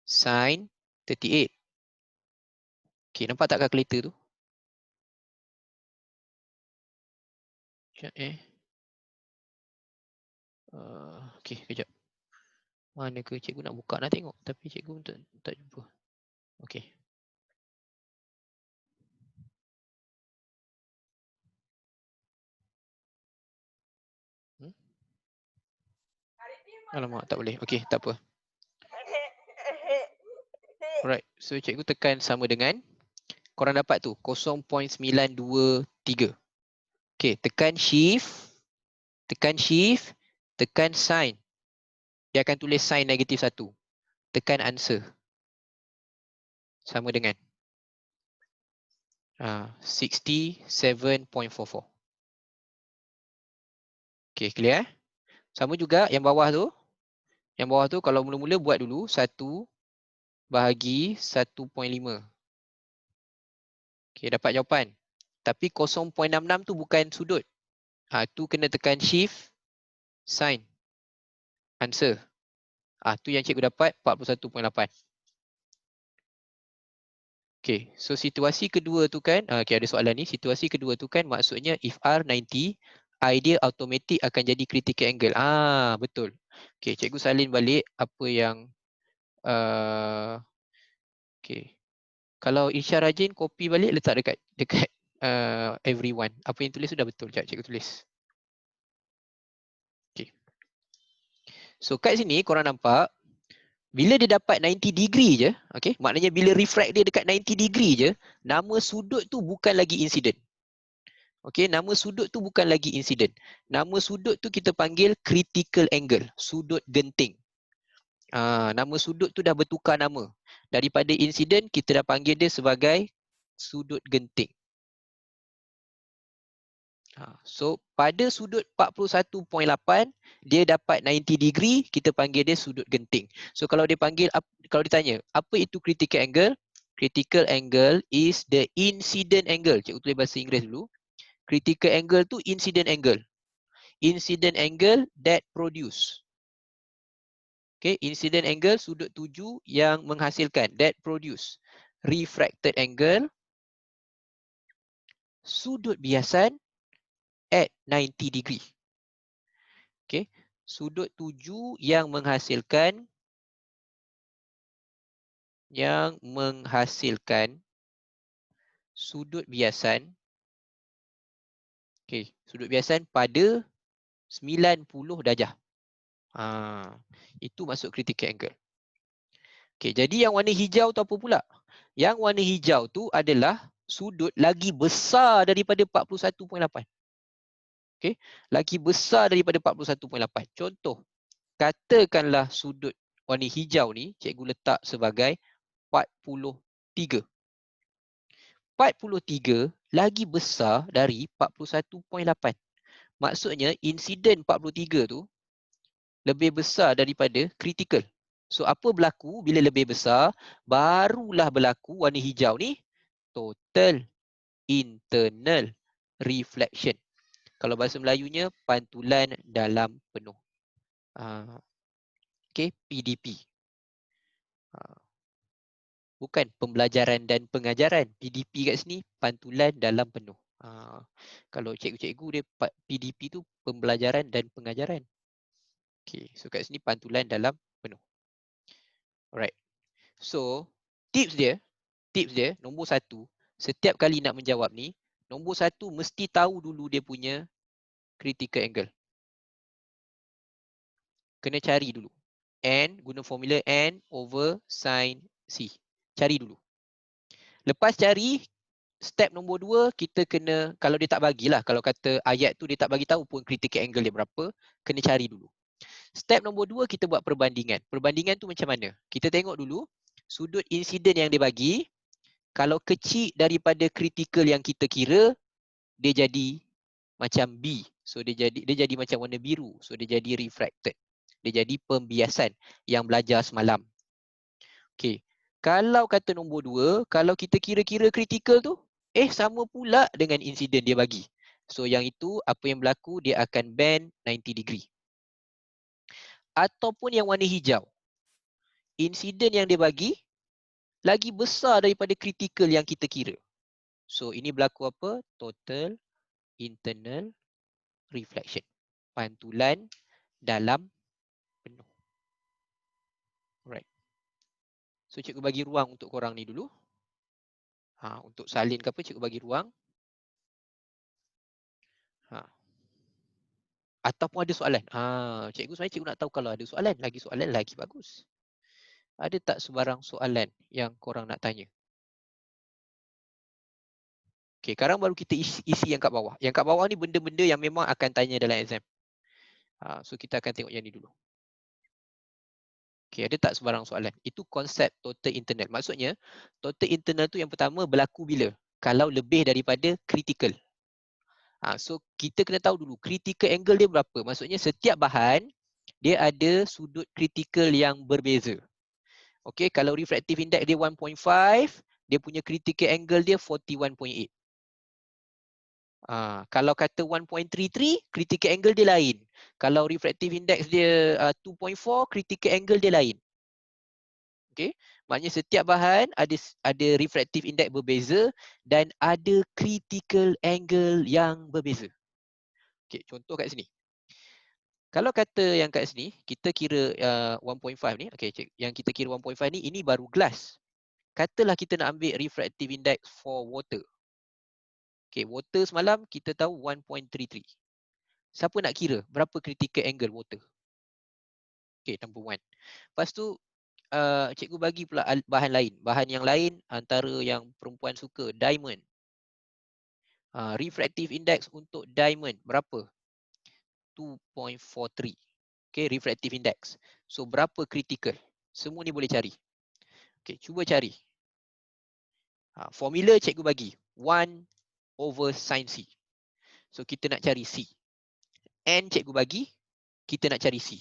sin 38. Okey, nampak tak calculator tu? Sekejap okey, kejap. Mana ke cikgu nak buka nak tengok tapi cikgu tak jumpa. Okey. Alamak, tak boleh. Okey, tak apa. Alright, so cikgu tekan sama dengan, korang dapat tu 0.923. Okey, tekan shift, tekan sign. Dia akan tulis sign negatif 1. Tekan answer. Sama dengan 67.44. Okey, clear? Sama juga yang bawah tu. Yang bawah tu kalau mula-mula buat dulu 1 bahagi 1.5. Okey, dapat jawapan. Tapi 0.66 tu bukan sudut. Tu kena tekan shift, sign, answer. Tu yang cikgu dapat 41.8. Okey, so situasi kedua tu kan, okey ada soalan ni, situasi kedua tu kan maksudnya if R 90, idea automatic akan jadi critical angle. Betul. Okey, cikgu salin balik apa yang okey. Kalau Isha rajin copy balik letak dekat everyone. Apa yang tulis sudah betul. Sekejap cikgu tulis. Okey. So kat sini korang nampak bila dia dapat 90 degree je, okey, maknanya bila refract dia dekat 90 degree je, nama sudut tu bukan lagi incident. Okey, nama sudut tu bukan lagi incident. Nama sudut tu kita panggil critical angle, sudut genting. Nama sudut tu dah bertukar nama. Daripada incident kita dah panggil dia sebagai sudut genting. So pada sudut 41.8 dia dapat 90 degree, kita panggil dia sudut genting. So kalau dia panggil, kalau ditanya apa itu critical angle? Critical angle is the incident angle. Cikgu tulis bahasa Inggeris dulu. Critical angle tu incident angle. Incident angle that produce. Okay, incident angle sudut tuju yang menghasilkan, that produce. Refracted angle sudut biasan at 90 degree. Okay, sudut tuju yang menghasilkan sudut biasan. Okay, sudut biasan pada 90 darjah. Itu masuk critical angle. Okay, jadi yang warna hijau tu apa pula? Yang warna hijau tu adalah sudut lagi besar daripada 41.8. Okay, lagi besar daripada 41.8. Contoh, katakanlah sudut warna hijau ni cikgu letak sebagai 43. 43 lagi besar dari 41.8. Maksudnya insiden 43 tu lebih besar daripada critical. So apa berlaku bila lebih besar? Barulah berlaku warna hijau ni total internal reflection. Kalau bahasa Melayunya pantulan dalam penuh. Okay, PDP. Bukan pembelajaran dan pengajaran. PDP kat sini pantulan dalam penuh. Kalau cikgu-cikgu dia PDP tu pembelajaran dan pengajaran. Okay, so kat sini pantulan dalam penuh. Alright. So tips dia nombor 1, setiap kali nak menjawab ni, nombor 1 mesti tahu dulu dia punya critical angle. Kena cari dulu. N guna formula N over sin C. Cari dulu. Lepas cari, step nombor 2 kita kena, kalau dia tak bagilah, kalau kata ayat tu dia tak bagi tahu pun critical angle dia berapa, kena cari dulu. Step nombor 2 kita buat perbandingan. Perbandingan tu macam mana? Kita tengok dulu sudut insiden yang dia bagi, kalau kecil daripada critical yang kita kira, dia jadi macam B. So dia jadi macam warna biru. So dia jadi refracted. Dia jadi pembiasan yang belajar semalam. Okey. Kalau kata nombor 2, kalau kita kira-kira critical tu, sama pula dengan insiden dia bagi. So yang itu apa yang berlaku, dia akan bend 90 degree. Ataupun yang warna hijau. Insiden yang dia bagi lagi besar daripada critical yang kita kira. So ini berlaku apa? Total internal reflection. Pantulan dalam penuh. Alright. So cikgu bagi ruang untuk korang ni dulu. Untuk salin ke apa, cikgu bagi ruang. Ataupun ada soalan. Cikgu sebenarnya cikgu nak tahu kalau ada soalan. Lagi soalan lagi bagus. Ada tak sebarang soalan yang korang nak tanya? Okay, sekarang baru kita isi yang kat bawah. Yang kat bawah ni benda-benda yang memang akan tanya dalam exam. So kita akan tengok yang ni dulu. Okay, ada tak sebarang soalan? Itu konsep total internal. Maksudnya, total internal tu yang pertama berlaku bila? Kalau lebih daripada critical. So kita kena tahu dulu critical angle dia berapa. Maksudnya setiap bahan dia ada sudut critical yang berbeza. Okay, kalau refractive index dia 1.5, dia punya critical angle dia 41.8. Kalau kata 1.33, critical angle dia lain. Kalau refractive index dia 2.4, critical angle dia lain. Okay, maknanya setiap bahan ada refractive index berbeza dan ada critical angle yang berbeza. Okay, contoh kat sini. Kalau kata yang kat sini, kita kira 1.5 ni, okay, yang kita kira 1.5 ni, ini baru glass. Katalah kita nak ambil refractive index for water. Okay, water semalam kita tahu 1.33. Siapa nak kira berapa critical angle water? Okay, number 1. Lepas tu, cikgu bagi pula bahan lain. Bahan yang lain antara yang perempuan suka, diamond. Refractive index untuk diamond berapa? 2.43. Okay, refractive index. So, berapa critical? Semua ni boleh cari. Okay, cuba cari. Formula cikgu bagi. 1 over sin C. So, kita nak cari C. N cikgu bagi, kita nak cari C.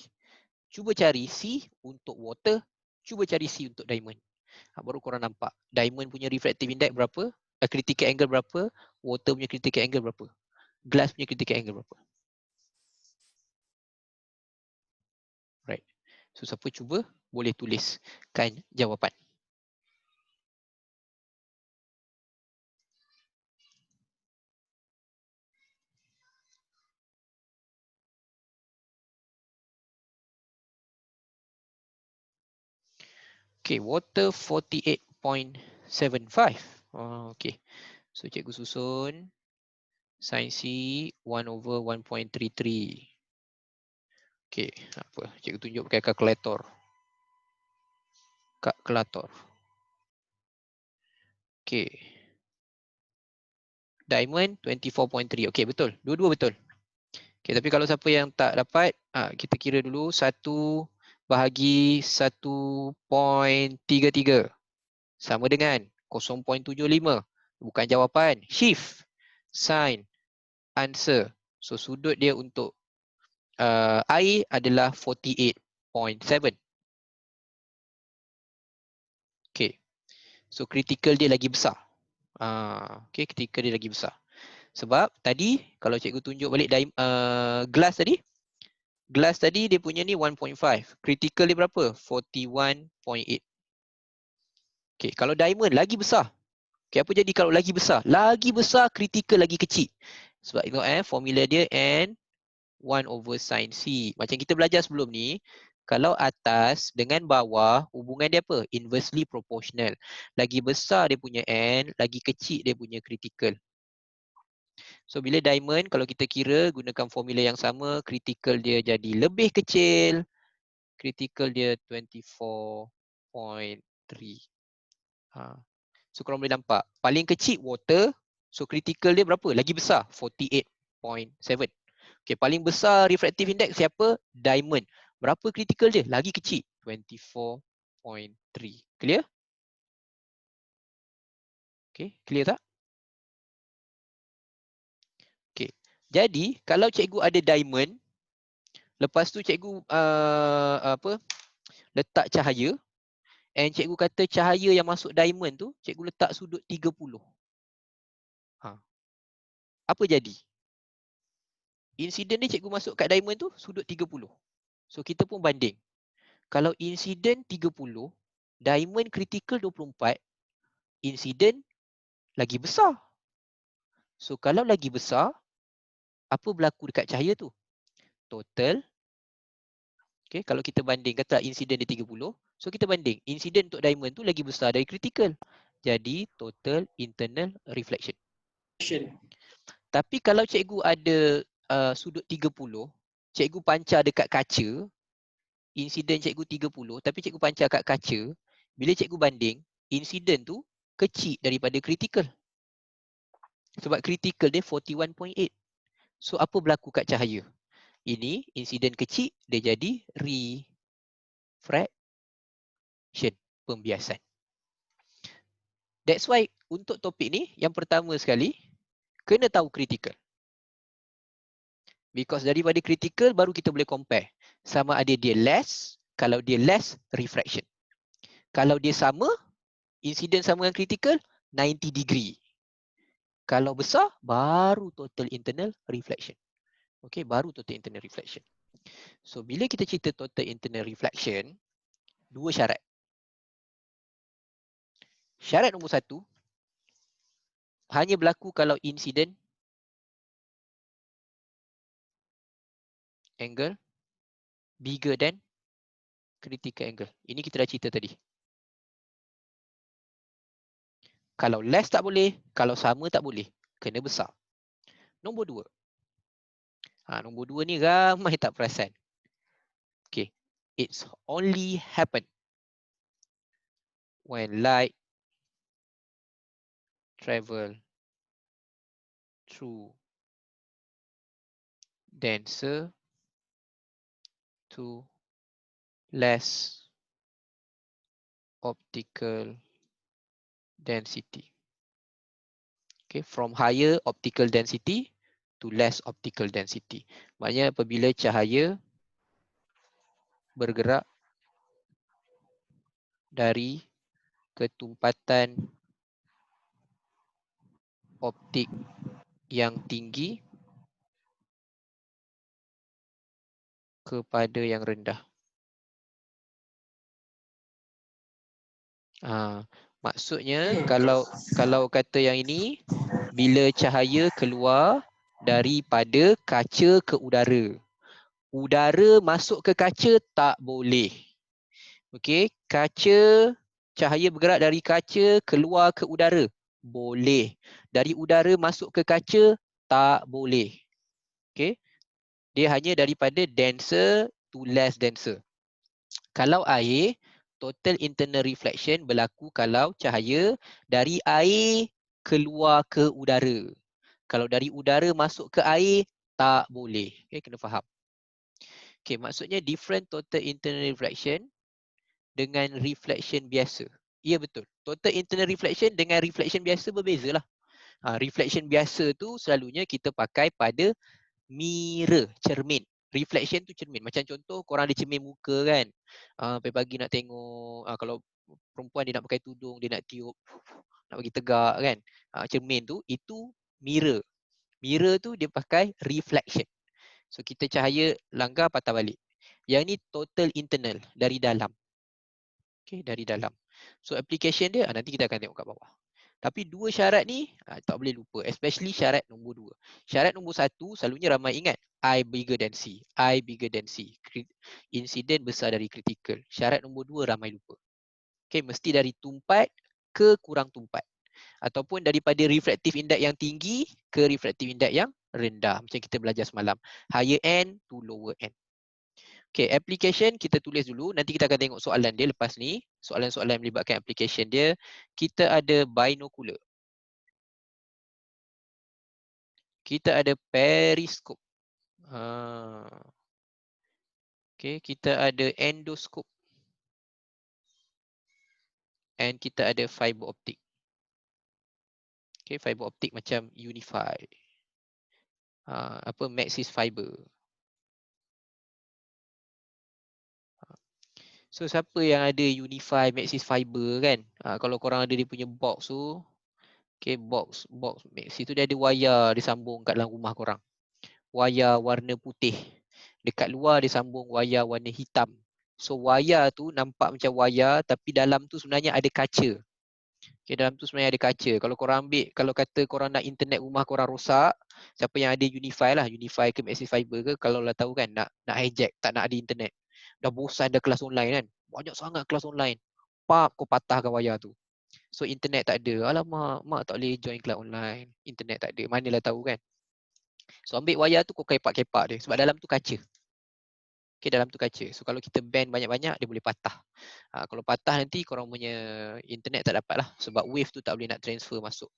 Cuba cari C untuk water, cuba cari C untuk diamond. Baru korang nampak. Diamond punya refractive index berapa? Critical angle berapa? Water punya critical angle berapa? Glass punya critical angle berapa? Right. So, siapa cuba, boleh tuliskan jawapan. Okay, water 48.75. Okay. So, cikgu susun. Sin C 1 over 1.33. Okay, apa? Cikgu tunjuk pakai kalkulator. Kalkulator. Okay. Diamond 24.3. Okay, betul. Dua-dua betul. Okay, tapi kalau siapa yang tak dapat, kita kira dulu 1 bahagi 1.33 sama dengan 0.75 Bukan jawapan, shift, sign, answer. So sudut dia untuk air adalah 48.7. Okay, so critical dia lagi besar. Okay, critical dia lagi besar. Sebab tadi kalau cikgu tunjuk balik glass tadi dia punya ni 1.5. Critical dia berapa? 41.8. Okay, kalau diamond lagi besar. Okay, apa jadi kalau lagi besar? Lagi besar, critical lagi kecil. Sebab tengok formula dia N 1/sin C. Macam kita belajar sebelum ni, kalau atas dengan bawah, hubungan dia apa? Inversely proportional. Lagi besar dia punya N, lagi kecil dia punya critical. So bila diamond, kalau kita kira gunakan formula yang sama, critical dia jadi lebih kecil. Critical dia 24.3. So korang boleh nampak, paling kecil water, so critical dia berapa? Lagi besar, 48.7. Okay, paling besar refractive index siapa? Diamond. Berapa critical dia? Lagi kecil, 24.3. Clear? Okay, clear tak? Okay, jadi kalau cikgu ada diamond, lepas tu cikgu letak cahaya, and cikgu kata cahaya yang masuk diamond tu, cikgu letak sudut 30. Apa jadi? Insiden ni cikgu masuk kat diamond tu sudut 30. So kita pun banding. Kalau insiden 30, diamond critical 24, insiden lagi besar. So kalau lagi besar, apa berlaku dekat cahaya tu? Total. Okay, kalau kita banding, kata insiden dia 30, so kita banding. Insiden untuk diamond tu lagi besar dari critical. Jadi total internal reflection. Tapi kalau cikgu ada sudut 30, cikgu pancar dekat kaca, insiden cikgu 30, tapi cikgu pancar kat kaca, bila cikgu banding, insiden tu kecil daripada critical. Sebab critical dia 41.8. So apa berlaku kat cahaya? Ini insiden kecil, dia jadi refraction, pembiasan. That's why untuk topik ni, yang pertama sekali, kena tahu critical. Because daripada critical, baru kita boleh compare. Sama ada dia less, kalau dia less, refraction. Kalau dia sama, insiden sama dengan critical, 90 degree. Kalau besar, baru total internal reflection. Okay, baru total internal reflection. So, bila kita cerita total internal reflection, dua syarat. Syarat nombor satu, hanya berlaku kalau insiden angle bigger than critical angle. Ini kita dah cerita tadi. Kalau less tak boleh, kalau sama tak boleh. Kena besar. Nombor dua. Nombor dua ni ramai tak perasan. Okay. It's only happen when light travel through denser to less optical density. Okay, from higher optical density to less optical density. Maknanya apabila cahaya bergerak dari ketumpatan optik yang tinggi kepada yang rendah. Maksudnya kalau kata yang ini, bila cahaya keluar daripada kaca ke udara. Udara masuk ke kaca tak boleh. Okey, cahaya bergerak dari kaca keluar ke udara. Boleh. Dari udara masuk ke kaca tak boleh. Okey. Dia hanya daripada denser to less denser. Kalau air, total internal reflection berlaku kalau cahaya dari air keluar ke udara. Kalau dari udara masuk ke air, tak boleh. Okay, kena faham. Okay, maksudnya different total internal reflection dengan reflection biasa. Ya betul. Total internal reflection dengan reflection biasa berbeza lah. Reflection biasa tu selalunya kita pakai pada mirror, cermin. Reflection tu cermin. Macam contoh korang ada cermin muka kan. Pagi-pagi nak tengok, kalau perempuan dia nak pakai tudung, dia nak tiup, nak bagi tegak kan. Cermin tu, itu mirror. Mirror tu dia pakai reflection. So kita cahaya langgar patah balik. Yang ni total internal, dari dalam. Okay, dari dalam. So application dia, nanti kita akan tengok kat bawah. Tapi dua syarat ni tak boleh lupa, especially syarat nombor 2. Syarat nombor 1 selalunya ramai ingat, I bigger than C. I bigger than C. Insiden besar dari critical. Syarat nombor 2 ramai lupa. Okay, mesti dari tumpat ke kurang tumpat. Ataupun daripada refractive index yang tinggi ke refractive index yang rendah. Macam kita belajar semalam. Higher end to lower end. Okay, application kita tulis dulu. Nanti kita akan tengok soalan dia lepas ni. Soalan-soalan yang melibatkan application dia. Kita ada binocular. Kita ada periscope. Okay, kita ada endoscope. And kita ada fiber optic. Okay, fiber optic macam Unify. Maxis fiber. So siapa yang ada Unify, Maxis fiber kan? Kalau korang ada dia punya box tu, okay, box Maxis tu dia ada wayar disambung kat dalam rumah korang. Wayar warna putih. Dekat luar dia sambung wayar warna hitam. So wayar tu nampak macam wayar tapi dalam tu sebenarnya ada kaca. Okay, dalam tu sebenarnya ada kaca. Kalau korang ambil, kalau kata korang nak internet rumah korang rosak, siapa yang ada Unify lah, Unify ke Maxis fiber ke, kalau lah tahu kan nak hijack, tak nak ada internet. Dah bosan dah kelas online kan. Banyak sangat kelas online. Pap, kau patahkan wayar tu. So internet tak ada. Alamak, mak tak boleh join kelas online. Internet tak ada. Manalah tahu kan. So ambil wayar tu kau kepak-kepak dia. Sebab dalam tu kaca. Okay, dalam tu kaca. So kalau kita band banyak-banyak, dia boleh patah. Kalau patah nanti korang punya internet tak dapat lah. Sebab wave tu tak boleh nak transfer masuk.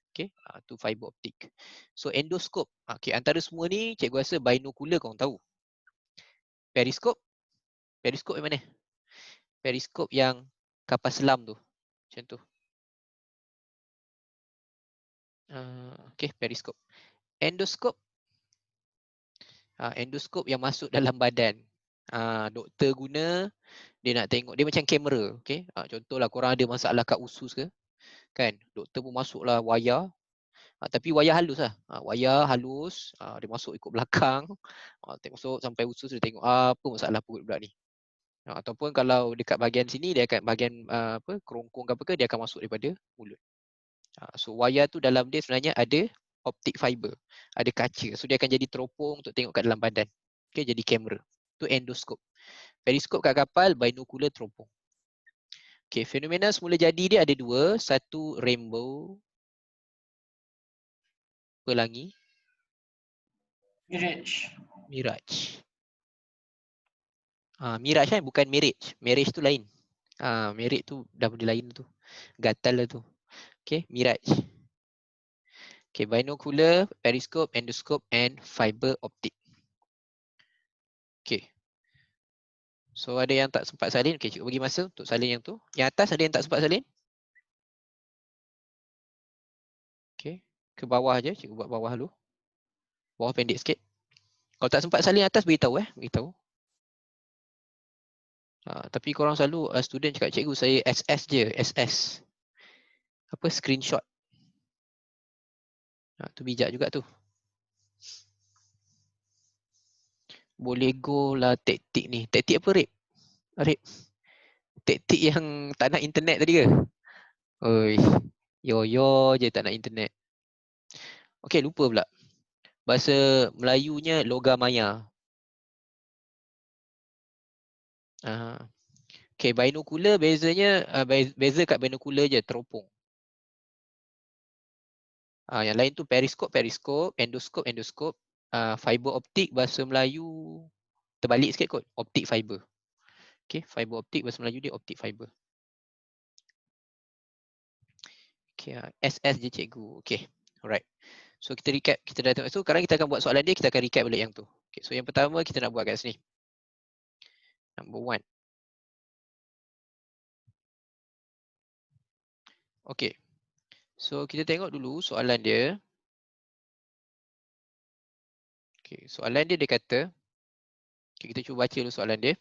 Okay, tu fiber optic. So endoscope. Okay, antara semua ni cikgu rasa binocular korang tahu. Periscope. Periscope yang mana? Periscope yang kapal selam tu. Macam tu. Okay, periscope. Endoscope. Endoscope yang masuk dalam badan. Doktor guna, dia nak tengok, dia macam kamera. Okay? Contohlah korang ada masalah kat usus ke, kan? Doktor pun masuklah wayar. Tapi wayar halus lah. Wayar halus, dia masuk ikut belakang. Dia masuk sampai usus, dia tengok apa masalah perut budak ni. Ataupun kalau dekat bahagian sini, dia akan bahagian kerongkong ke apa ke, dia akan masuk daripada mulut. So wayar tu dalam dia sebenarnya ada optic fiber. Ada kaca. So dia akan jadi teropong untuk tengok kat dalam badan. Okay, jadi kamera. Tu endoscope. Periskop kat kapal, binocular teropong. Okay, fenomena semula jadi dia ada dua. Satu rainbow, pelangi. Mirage. Mirage. Mirage kan bukan marriage. Marriage tu lain. Marriage tu dah benda lain tu. Gatal lah tu. Okay, mirage. Okay, binocular, periscope, endoscope and fiber optic. Okay. So ada yang tak sempat salin. Okay, cikgu bagi masa untuk salin yang tu. Yang atas ada yang tak sempat salin? Okay. Ke bawah je. Cikgu buat bawah dulu. Bawah pendek sikit. Kalau tak sempat salin atas, beritahu. Beritahu. Tapi korang selalu student cakap cikgu saya SS je. SS. Apa? Screenshot. Tu bijak juga tu. Boleh go lah taktik ni. Taktik apa, Rip? Rip. Taktik yang tak nak internet tadi ke? Oi. Yo je tak nak internet. Okay, lupa pula. Bahasa Melayunya logamaya. Okay, binocular bezanya, beza kat binocular je, teropong. Yang lain tu periskop, endoscope, fiber optik bahasa Melayu terbalik sikit kot, optic fiber. Okay, fiber optik bahasa Melayu dia optic fiber. Okay, SS je cikgu. Okay, alright. So kita recap, kita dah tengok. So sekarang kita akan buat soalan dia, kita akan recap balik yang tu. Okay, so yang pertama kita nak buat kat sini. Number 1. Okey. So kita tengok dulu soalan dia. Okey, soalan dia kata, okay, kita cuba baca dulu soalan dia.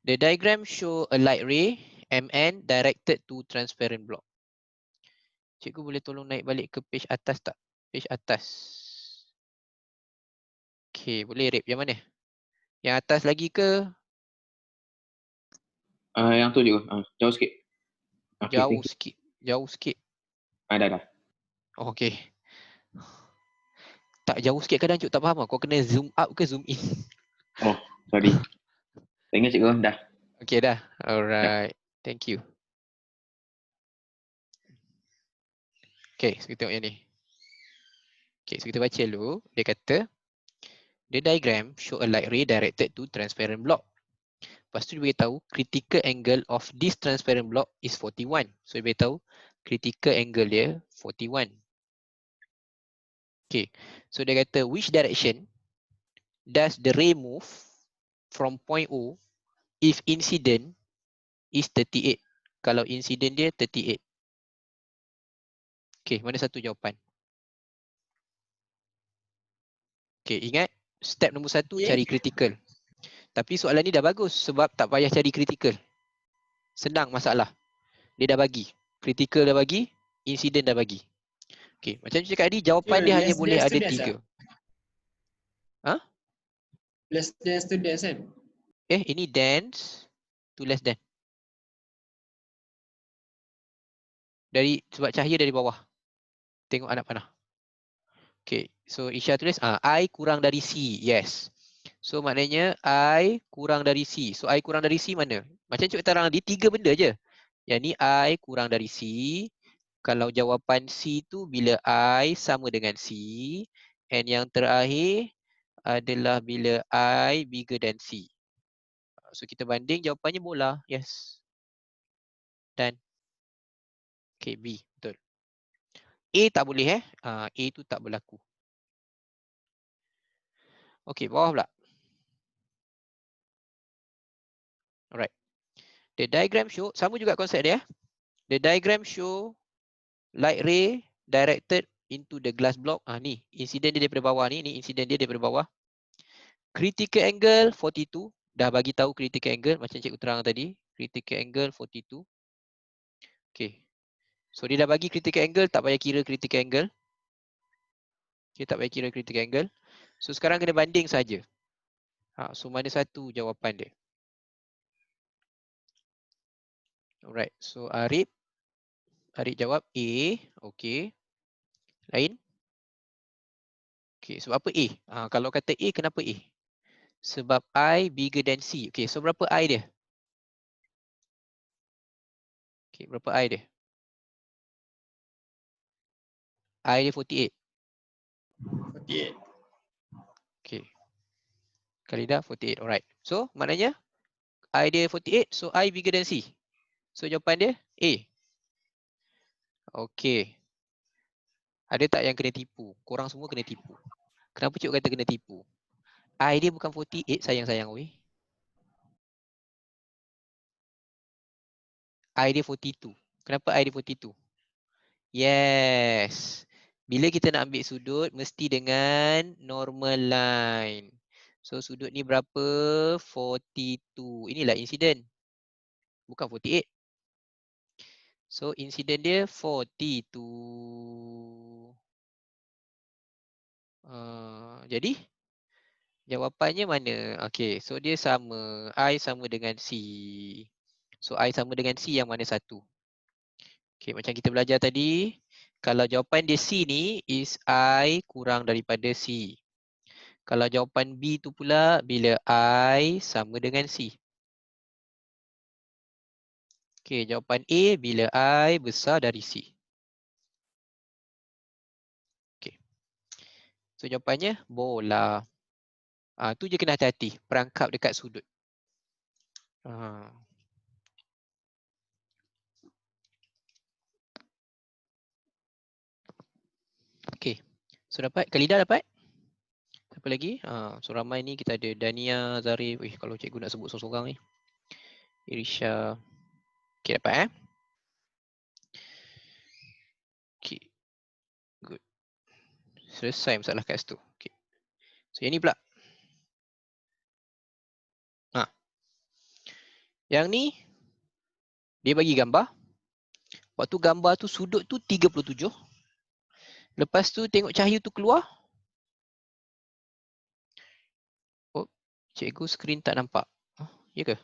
The diagram show a light ray Mn directed to transparent block. Cikgu boleh tolong naik balik ke page atas tak? Page atas. Okey, boleh Rip. Yang mana? Yang atas lagi ke? Yang tu juga. Jauh sikit. Okay, Jauh sikit. Jauh sikit. Dah. Oh, okey. Tak jauh sikit kadang Cuk tak faham. Kau kena zoom up ke zoom in? Oh, sorry. Tak ingat cikgu. Dah. Okey dah. Alright. Thank you. Okey, so kita tengok yang ni. Okey, so kita baca dulu. Dia kata, the diagram show a light ray directed to transparent block. Lepas tu dia beritahu critical angle of this transparent block is 41. So dia beritahu critical angle dia 41. Okay. So dia kata which direction does the ray move from point O if incident is 38. Kalau incident dia 38. Okay, mana satu jawapan? Okay, ingat step nombor 1 cari critical. Tapi soalan ni dah bagus sebab tak payah cari critical. Senang masalah. Dia dah bagi. Critical dah bagi, incident dah bagi. Okay, macam cakap tadi, jawapan dia hanya boleh ada 3. Ha? Less than students kan? Ini dense to less than. Sebab cahaya dari bawah. Tengok anak panah. Okay, so Isha tulis I kurang dari C. Yes. So maknanya I kurang dari C. So I kurang dari C mana? Macam cakap terang tadi, 3 benda je. Yang ni I kurang dari C. Kalau jawapan C tu bila I sama dengan C. And yang terakhir adalah bila I bigger than C. So kita banding jawapannya bola. Yes. Dan okay, B. Betul. A tak boleh A tu tak berlaku. Okay, bawah pula. Alright. The diagram show, sama juga konsep dia. The diagram show light ray directed into the glass block. Ni, insiden dia daripada bawah ni. Ni insiden dia daripada bawah. Critical angle 42. Dah bagi tahu critical angle macam cikgu terang tadi. Critical angle 42. Okay. So dia dah bagi critical angle, tak payah kira critical angle. Okay, tak payah kira critical angle. So sekarang kena banding saja. So mana satu jawapan dia? Alright. So Arif jawab A. Okay. Lain? Okay, sebab apa A? Kalau kata A, kenapa A? Sebab I bigger than C. Okay, so berapa I dia? Okay, berapa I dia? I dia 48. 48. Okay. Kali dah 48. Alright. So, maknanya I dia 48, so I bigger than C. So, jawapan dia A. Okay. Ada tak yang kena tipu? Korang semua kena tipu. Kenapa cikgu kata kena tipu? I dia bukan 48, sayang-sayang weh. I dia 42. Kenapa I dia 42? Yes. Bila kita nak ambil sudut, mesti dengan normal line. So, sudut ni berapa? 42. Inilah insiden. Bukan 48. So, insiden dia 42. Jadi, jawapannya mana? Okay, so dia sama. I sama dengan C. So, I sama dengan C yang mana satu? Okay, macam kita belajar tadi. Kalau jawapan dia C ni is I kurang daripada C. Kalau jawapan B tu pula bila I sama dengan C. Okay, jawapan A bila I besar dari C. Okay. So jawapannya bola. Tu je kena hati-hati. Perangkap dekat sudut. Okay. So dapat? Khalida dapat? Siapa lagi? So ramai ni kita ada Dania, Zarif. Kalau cikgu nak sebut seorang-seorang ni. Irisha. Okay, dapat selesai masalah kat situ. Okay. So yang ni pula. Yang ni dia bagi gambar. Waktu gambar tu sudut tu 37. Lepas tu tengok cahaya tu keluar. Oh, cikgu skrin tak nampak. Ya ke?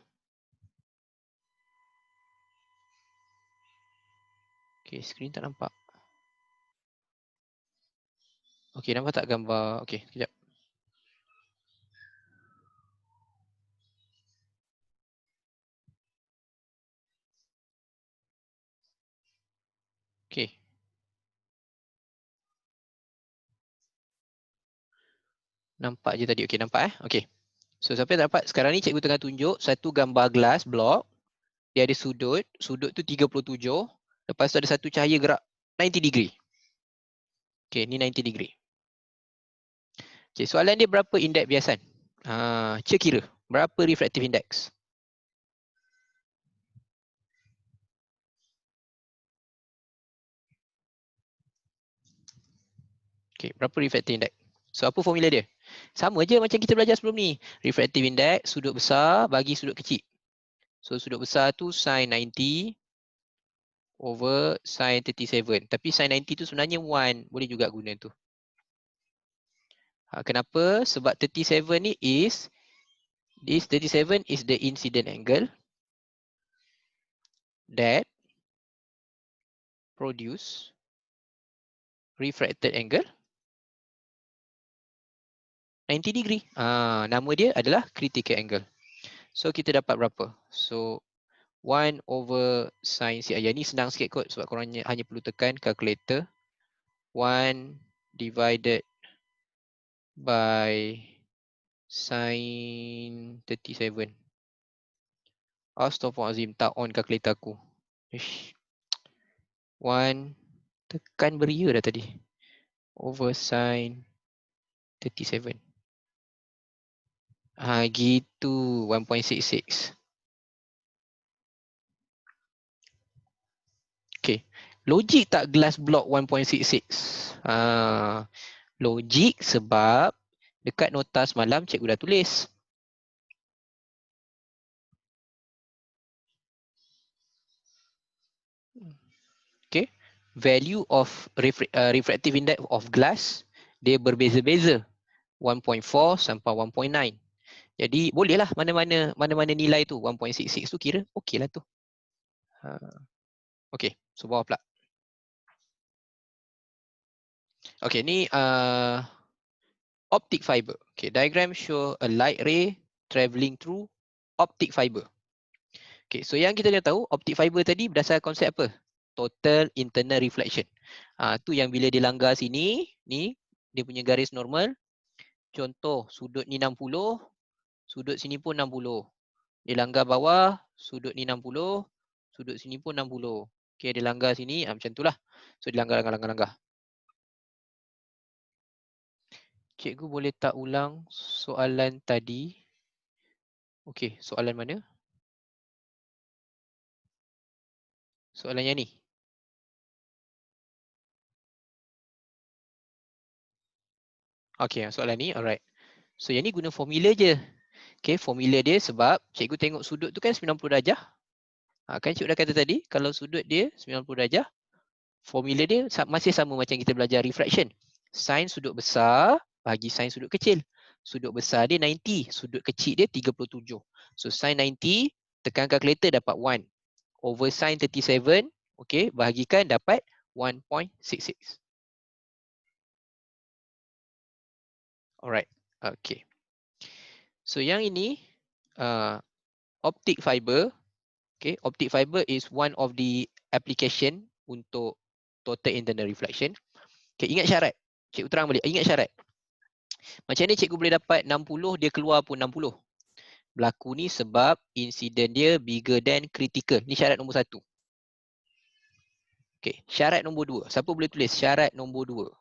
Okey, skrin tak nampak. Okey, nampak tak gambar? Okey, kejap. Okey. Nampak je tadi. Okey, nampak Okey. So, siapa yang dapat? Sekarang ni cikgu tengah tunjuk satu gambar gelas blok. Dia ada sudut. Sudut tu 37. Lepas tu ada satu cahaya gerak 90 degree. Okey, ni 90 degree. Okey, soalan dia berapa indeks biasan? Cik kira. Berapa refractive index? Okey, berapa refractive index? So, apa formula dia? Sama je macam kita belajar sebelum ni. Refractive index, sudut besar bagi sudut kecil. So, sudut besar tu sin 90 over sin 37. Tapi sin 90 tu sebenarnya 1. Boleh juga guna tu. Kenapa? Sebab 37 ni is, this 37 is the incident angle that produce refracted angle 90 degree. Nama dia adalah critical angle. So kita dapat berapa? So 1 over sin CI. Yang ni senang sikit kot sebab korang hanya perlu tekan calculator. 1 divided by sin 37. Astaghfirullahaladzim, tak on calculator aku. 1 tekan beria dah tadi. Over sin 37. Gitu. 1.66. Okay. Logik tak glass block 1.66? Logik sebab dekat nota semalam cikgu dah tulis. Okay. Value of refractive index of glass, dia berbeza-beza. 1.4 sampai 1.9. Jadi bolehlah mana-mana nilai tu. 1.66 tu kira okey lah tu. Okey, so bawah pula. Okey, ni optic fiber. Okay, diagram show a light ray travelling through optic fiber. Okay, so yang kita dah tahu, optic fiber tadi berdasarkan konsep apa? Total internal reflection. Tu yang bila dia langgar sini, ni dia punya garis normal. Contoh, sudut ni 60, sudut sini pun 60. Dia langgar bawah, sudut ni 60, sudut sini pun 60. Okay, dia langgar sini, macam tu lah. So, dia langgar. Cikgu boleh tak ulang soalan tadi? Okey, soalan mana? Soalan yang ni. Okey, soalan ni, alright. So, yang ni guna formula je. Okey, formula dia sebab cikgu tengok sudut tu kan 90 darjah. Kan cikgu dah kata tadi, kalau sudut dia 90 darjah, formula dia masih sama macam kita belajar refraction. Sin sudut besar bagi sin sudut kecil. Sudut besar dia 90, sudut kecil dia 37. So, sin 90, tekan calculator dapat 1. Over sin 37, okey, bahagikan dapat 1.66. Alright, okay. So yang ini optic fiber. Okay, optic fiber is one of the application untuk total internal reflection. Okay, ingat syarat. Cikgu terang balik. Ingat syarat. Macam ni cikgu boleh dapat 60, dia keluar pun 60. Berlaku ni sebab insiden dia bigger than critical. Ni syarat nombor 1. Okay, syarat nombor 2. Siapa boleh tulis syarat nombor 2?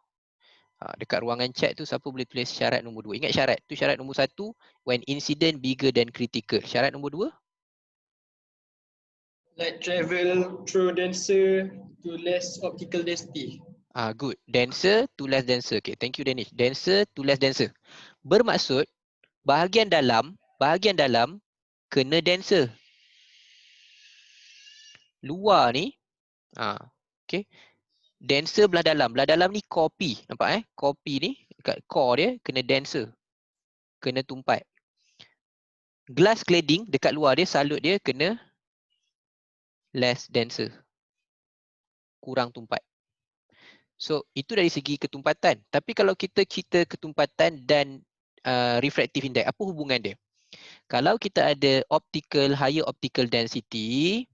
Dekat ruangan chat tu siapa boleh tulis syarat nombor 2? Ingat syarat. Tu syarat nombor 1, when incident bigger than critical. Syarat nombor 2? Light travel through denser to less optical density. Good. Denser to less denser. Okay, thank you Danish. Denser to less denser. Bermaksud bahagian dalam kena denser. Luar ni, okay. Denser belah dalam. Belah dalam ni core. Nampak Core ni, dekat core dia kena denser. Kena tumpat. Glass cladding dekat luar dia, salut dia kena less denser. Kurang tumpat. So, itu dari segi ketumpatan. Tapi kalau kita cerita ketumpatan dan refractive index, apa hubungan dia? Kalau kita ada higher optical density,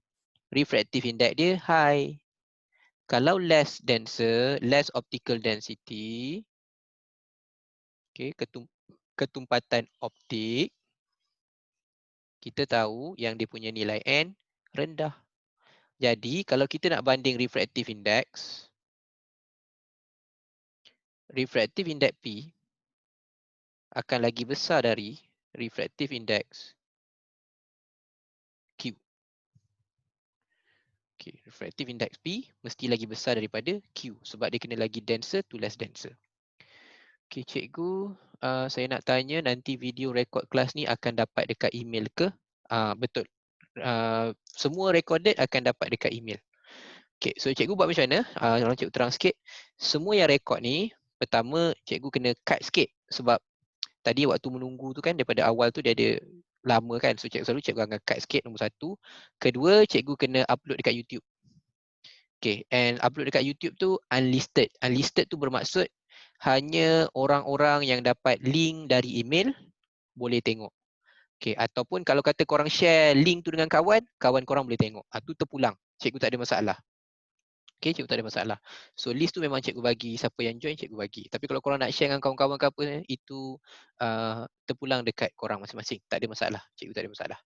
refractive index dia high. Kalau less denser, less optical density, okay, ketumpatan optik, kita tahu yang dia punya nilai N rendah. Jadi, kalau kita nak banding refractive index P akan lagi besar dari refractive index Q. Okay, refractive index P mesti lagi besar daripada Q sebab dia kena lagi denser to less denser. Okay, cikgu, saya nak tanya nanti video rekod kelas ni akan dapat dekat email ke? Betul. Semua recorded akan dapat dekat email. Okay, so cikgu buat macam mana? Kalau cikgu terang sikit, semua yang rekod ni, pertama cikgu kena cut sikit sebab tadi waktu menunggu tu kan daripada awal tu dia ada lama kan. So cikgu akan cut sikit, nombor satu. Kedua, cikgu kena upload dekat YouTube. Okay, and upload dekat YouTube tu unlisted. Unlisted tu bermaksud hanya orang-orang yang dapat link dari email boleh tengok. Okay, ataupun kalau kata korang share link tu dengan kawan, kawan korang boleh tengok. Tu terpulang. Cikgu tak ada masalah. Okay, cikgu tak ada masalah. So list tu memang cikgu bagi. Siapa yang join, cikgu bagi. Tapi kalau korang nak share dengan kawan-kawan ke apa, itu terpulang dekat korang masing-masing. Tak ada masalah. Cikgu tak ada masalah.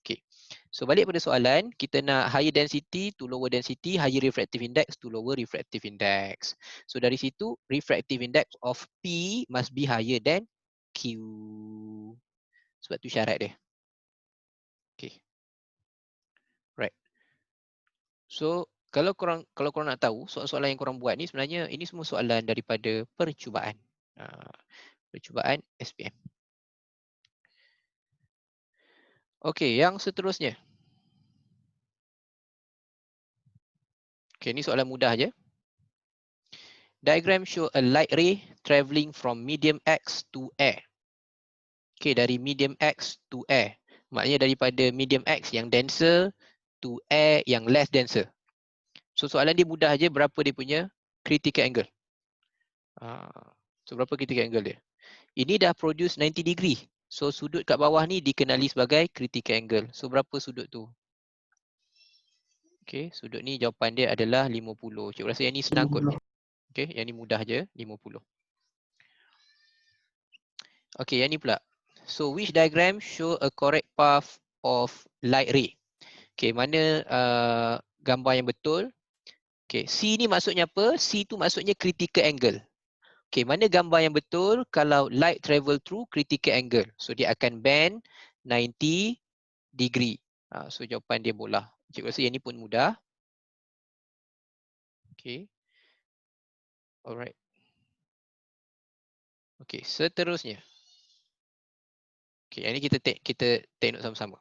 Okay. So balik pada soalan, kita nak higher density to lower density, higher refractive index to lower refractive index. So dari situ, refractive index of P must be higher than Q. Sebab tu syarat dia. Okay. Right. So kalau korang nak tahu, soalan-soalan yang korang buat ni sebenarnya ini semua soalan daripada percubaan. Percubaan SPM. Okay, yang seterusnya. Okay, ni soalan mudah je. Diagram show a light ray travelling from medium X to air. Okay, dari medium X to air. Maknanya daripada medium X yang denser to air yang less denser. So soalan dia mudah je, berapa dia punya critical angle. So berapa critical angle dia? Ini dah produce 90 degree. So sudut kat bawah ni dikenali sebagai critical angle. So berapa sudut tu? Okay, sudut ni jawapan dia adalah 50. Cikgu rasa yang ni senang kot. Okay, yang ni mudah je, 50. Okay, yang ni pula. So which diagram show a correct path of light ray? Okay, mana gambar yang betul? Okay, C ni maksudnya apa? C tu maksudnya critical angle. Okay, mana gambar yang betul kalau light travel through critical angle? So dia akan bend 90 degree. So jawapan dia bola. Cikgu rasa yang ni pun mudah. Okay. Alright. Okay, seterusnya. Okay, yang ni kita take note sama-sama.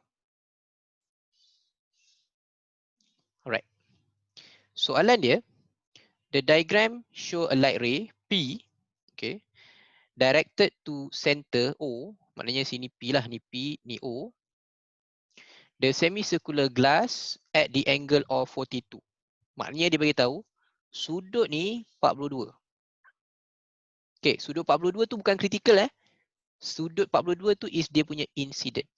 Alright. Soalan dia, the diagram show a light ray P, okay, directed to center O, maknanya sini P lah, ni P, ni O. The semicircular glass at the angle of 42. Maknanya dia bagi tahu sudut ni 42. Okay, sudut 42 tu bukan critical Sudut 42 tu is dia punya incident.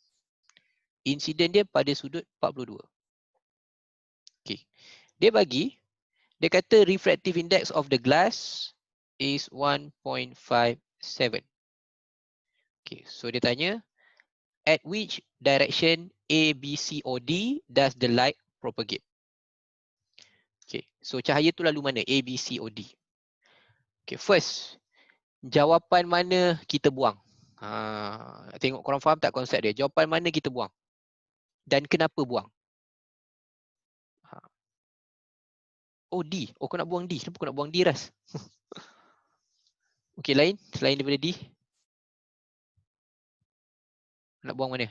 Incident dia pada sudut 42. Okay. Dia kata refractive index of the glass is 1.57. Okay, so dia tanya, at which direction A, B, C or D does the light propagate? Okay, so cahaya tu lalu mana? A, B, C or D? Okay, first, jawapan mana kita buang? Tengok korang faham tak konsep dia? Jawapan mana kita buang? Dan kenapa buang? Oh D. Oh kau nak buang D. Kenapa kau nak buang D, Ras? Okey, lain? Selain daripada D? Nak buang mana?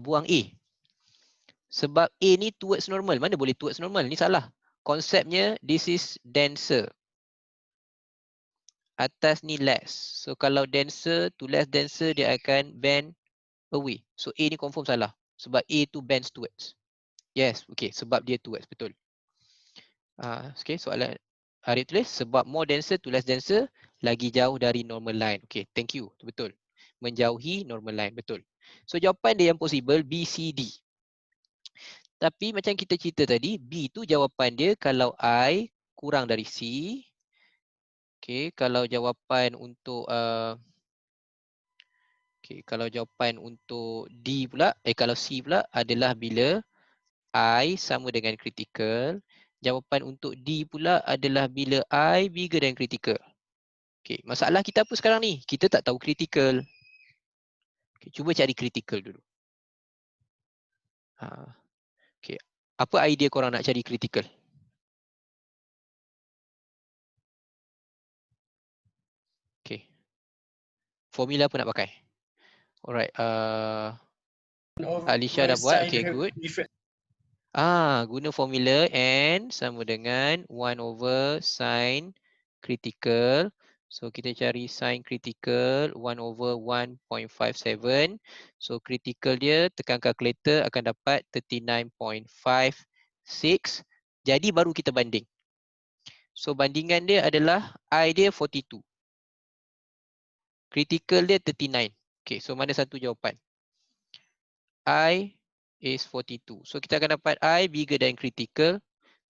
Buang A. Sebab A ni towards normal. Mana boleh towards normal? Ni salah. Konsepnya this is denser. Atas ni less. So kalau denser to less denser, dia akan bend away. So A ni confirm salah. Sebab A tu bends towards. Yes, okay. Sebab dia towards. Betul. Okay, soalan Arif tulis. Sebab more denser to less denser, lagi jauh dari normal line. Okay, thank you. Betul. Menjauhi normal line. Betul. So jawapan dia yang possible B, C, D. Tapi macam kita cerita tadi, B tu jawapan dia kalau I kurang dari C. Okay, kalau jawapan untuk kalau jawapan untuk D pula, kalau C pula adalah bila I sama dengan critical. Jawapan untuk D pula adalah bila I bigger than critical. Okay, masalah kita apa sekarang ni? Kita tak tahu critical. Okay, cuba cari critical dulu. Okay, apa idea korang nak cari critical? Okay, formula apa nak pakai? Alright, Alisha dah buat. Okay, good. Guna formula N sama dengan 1/sin critical. So kita cari sin critical 1/1.57. So critical dia tekan calculator akan dapat 39.56. Jadi baru kita banding. So bandingan dia adalah I dia 42. Critical dia 39. Okay, so mana satu jawapan? I is 42. So kita akan dapat I bigger than critical.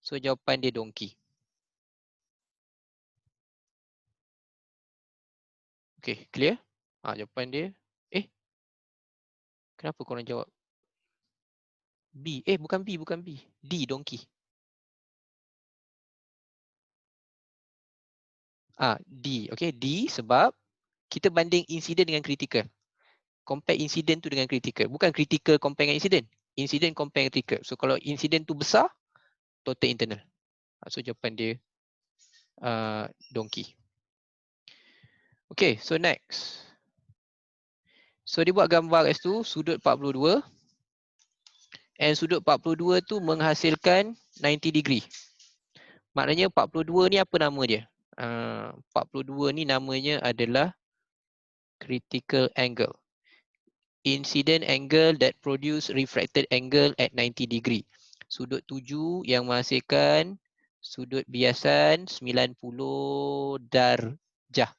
So jawapan dia donkey. Okay, clear? Jawapan dia. Kenapa korang jawab B? Bukan B, bukan B. D, donkey. D. Okay, D sebab kita banding insiden dengan critical. Compare insiden tu dengan critical. Bukan critical compare dengan insiden. Insiden compare dengan critical. So kalau insiden tu besar, total internal. So jawapan dia donkey. Okay, so next. So dia buat gambar kat situ, sudut 42. And sudut 42 tu menghasilkan 90 degree. Maknanya 42 ni apa nama dia? 42 ni namanya adalah critical angle. Incident angle that produce refracted angle at 90 degree. Sudut 7 yang menghasilkan sudut biasan 90 darjah.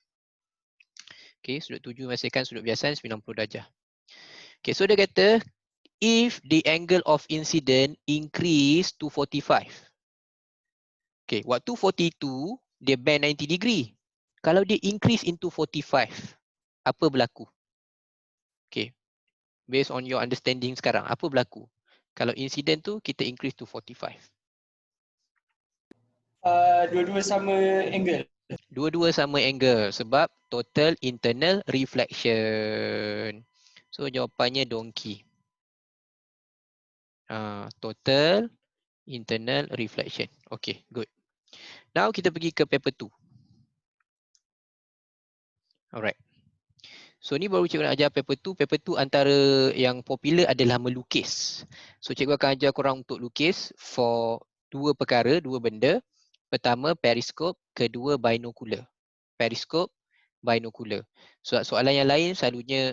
Okay, sudut 7 menghasilkan sudut biasan 90 darjah. Okay, so dia kata if the angle of incident increase to 45. Okay, waktu 42 dia bend 90 degree. Kalau dia increase into 45, apa berlaku? Okay, based on your understanding sekarang, apa berlaku? Kalau insiden tu kita increase to 45. Dua-dua sama angle. Dua-dua sama angle sebab total internal reflection. So jawapannya donkey. Total internal reflection. Okay, good. Now kita pergi ke paper 2. Alright. So ni baru cikgu nak ajar paper 2. Paper 2 antara yang popular adalah melukis. So cikgu akan ajar korang untuk lukis for dua perkara, dua benda. Pertama periskop, kedua binocular. Periskop, binocular. So soalan yang lain selalunya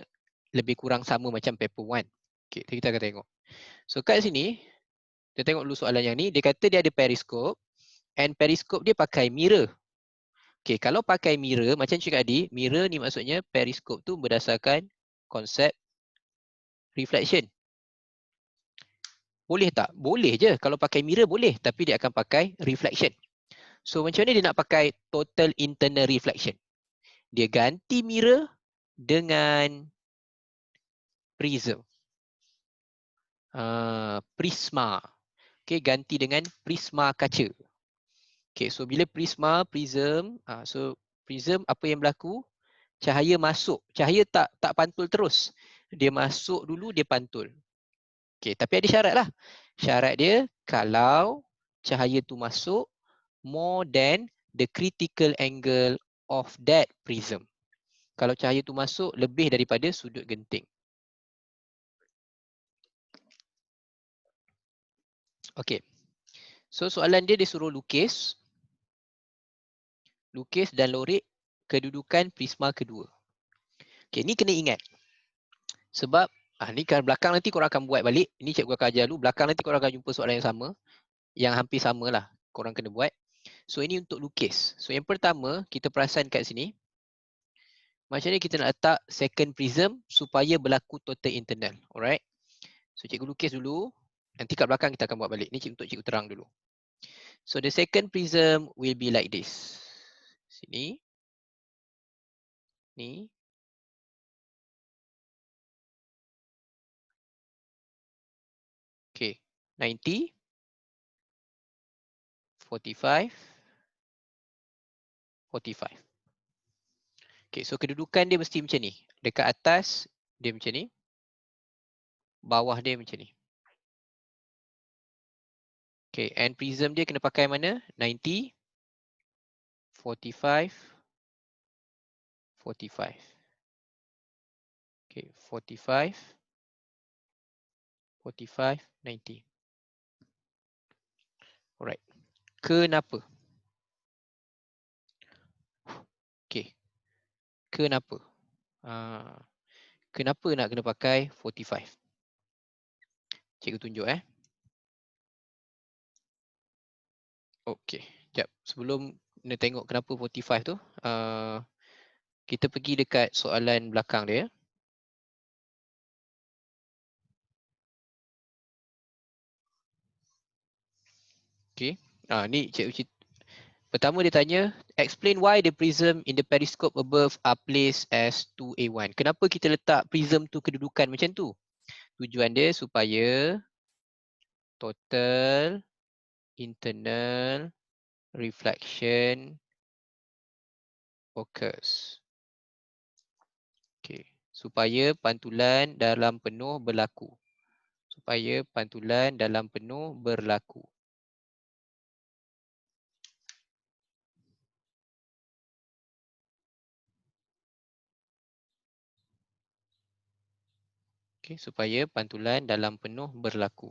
lebih kurang sama macam paper 1. Okay, kita akan tengok. So kat sini, kita tengok dulu soalan yang ni. Dia kata dia ada periskop and periskop dia pakai mirror. Okay, kalau pakai mirror, macam cakap tadi, mirror ni maksudnya periskop tu berdasarkan konsep reflection. Boleh tak? Boleh je. Kalau pakai mirror boleh, tapi dia akan pakai reflection. So macam mana dia nak pakai total internal reflection? Dia ganti mirror dengan prism. Prisma. Okay, ganti dengan prisma kaca. Okay, so bila prisma, prism, so prism apa yang berlaku? Cahaya masuk. Cahaya tak pantul terus. Dia masuk dulu, dia pantul. Okay, tapi ada syarat lah. Syarat dia kalau cahaya tu masuk more than the critical angle of that prism. Kalau cahaya tu masuk lebih daripada sudut genting. Okey. So soalan dia suruh lukis dan lorek kedudukan prisma kedua. Okey, ni kena ingat. Sebab ni kan belakang nanti korang akan buat balik. Ini cikgu akan ajar dulu. Belakang nanti korang akan jumpa soalan yang sama. Yang hampir samalah korang kena buat. So ini untuk lukis. So yang pertama kita perasan kat sini. Macam ni kita nak letak second prism supaya berlaku total internal. Alright. So cikgu lukis dulu. Nanti kat belakang kita akan buat balik. Ni untuk cikgu terang dulu. So the second prism will be like this. Sini. Ni. Okay. 90. 45. 45. Okay, so kedudukan dia mesti macam ni. Dekat atas dia macam ni. Bawah dia macam ni. Okay, and prism dia kena pakai mana? 90, 45, 45. Okay, 45, 45, 90. Alright. Kenapa? Okay. Kenapa? Kenapa nak kena pakai 45? Cikgu tunjuk Okay. Sekejap. Sebelum kita tengok kenapa 45 tu, kita pergi dekat soalan belakang dia. Okay. Ni cikgu pertama dia tanya, explain why the prism in the periscope above are placed as 2A1. Kenapa kita letak prism tu kedudukan macam tu? Tujuan dia supaya total internal reflection occurs. Okay. Supaya pantulan dalam penuh berlaku. Supaya pantulan dalam penuh berlaku. Okay, supaya pantulan dalam penuh berlaku.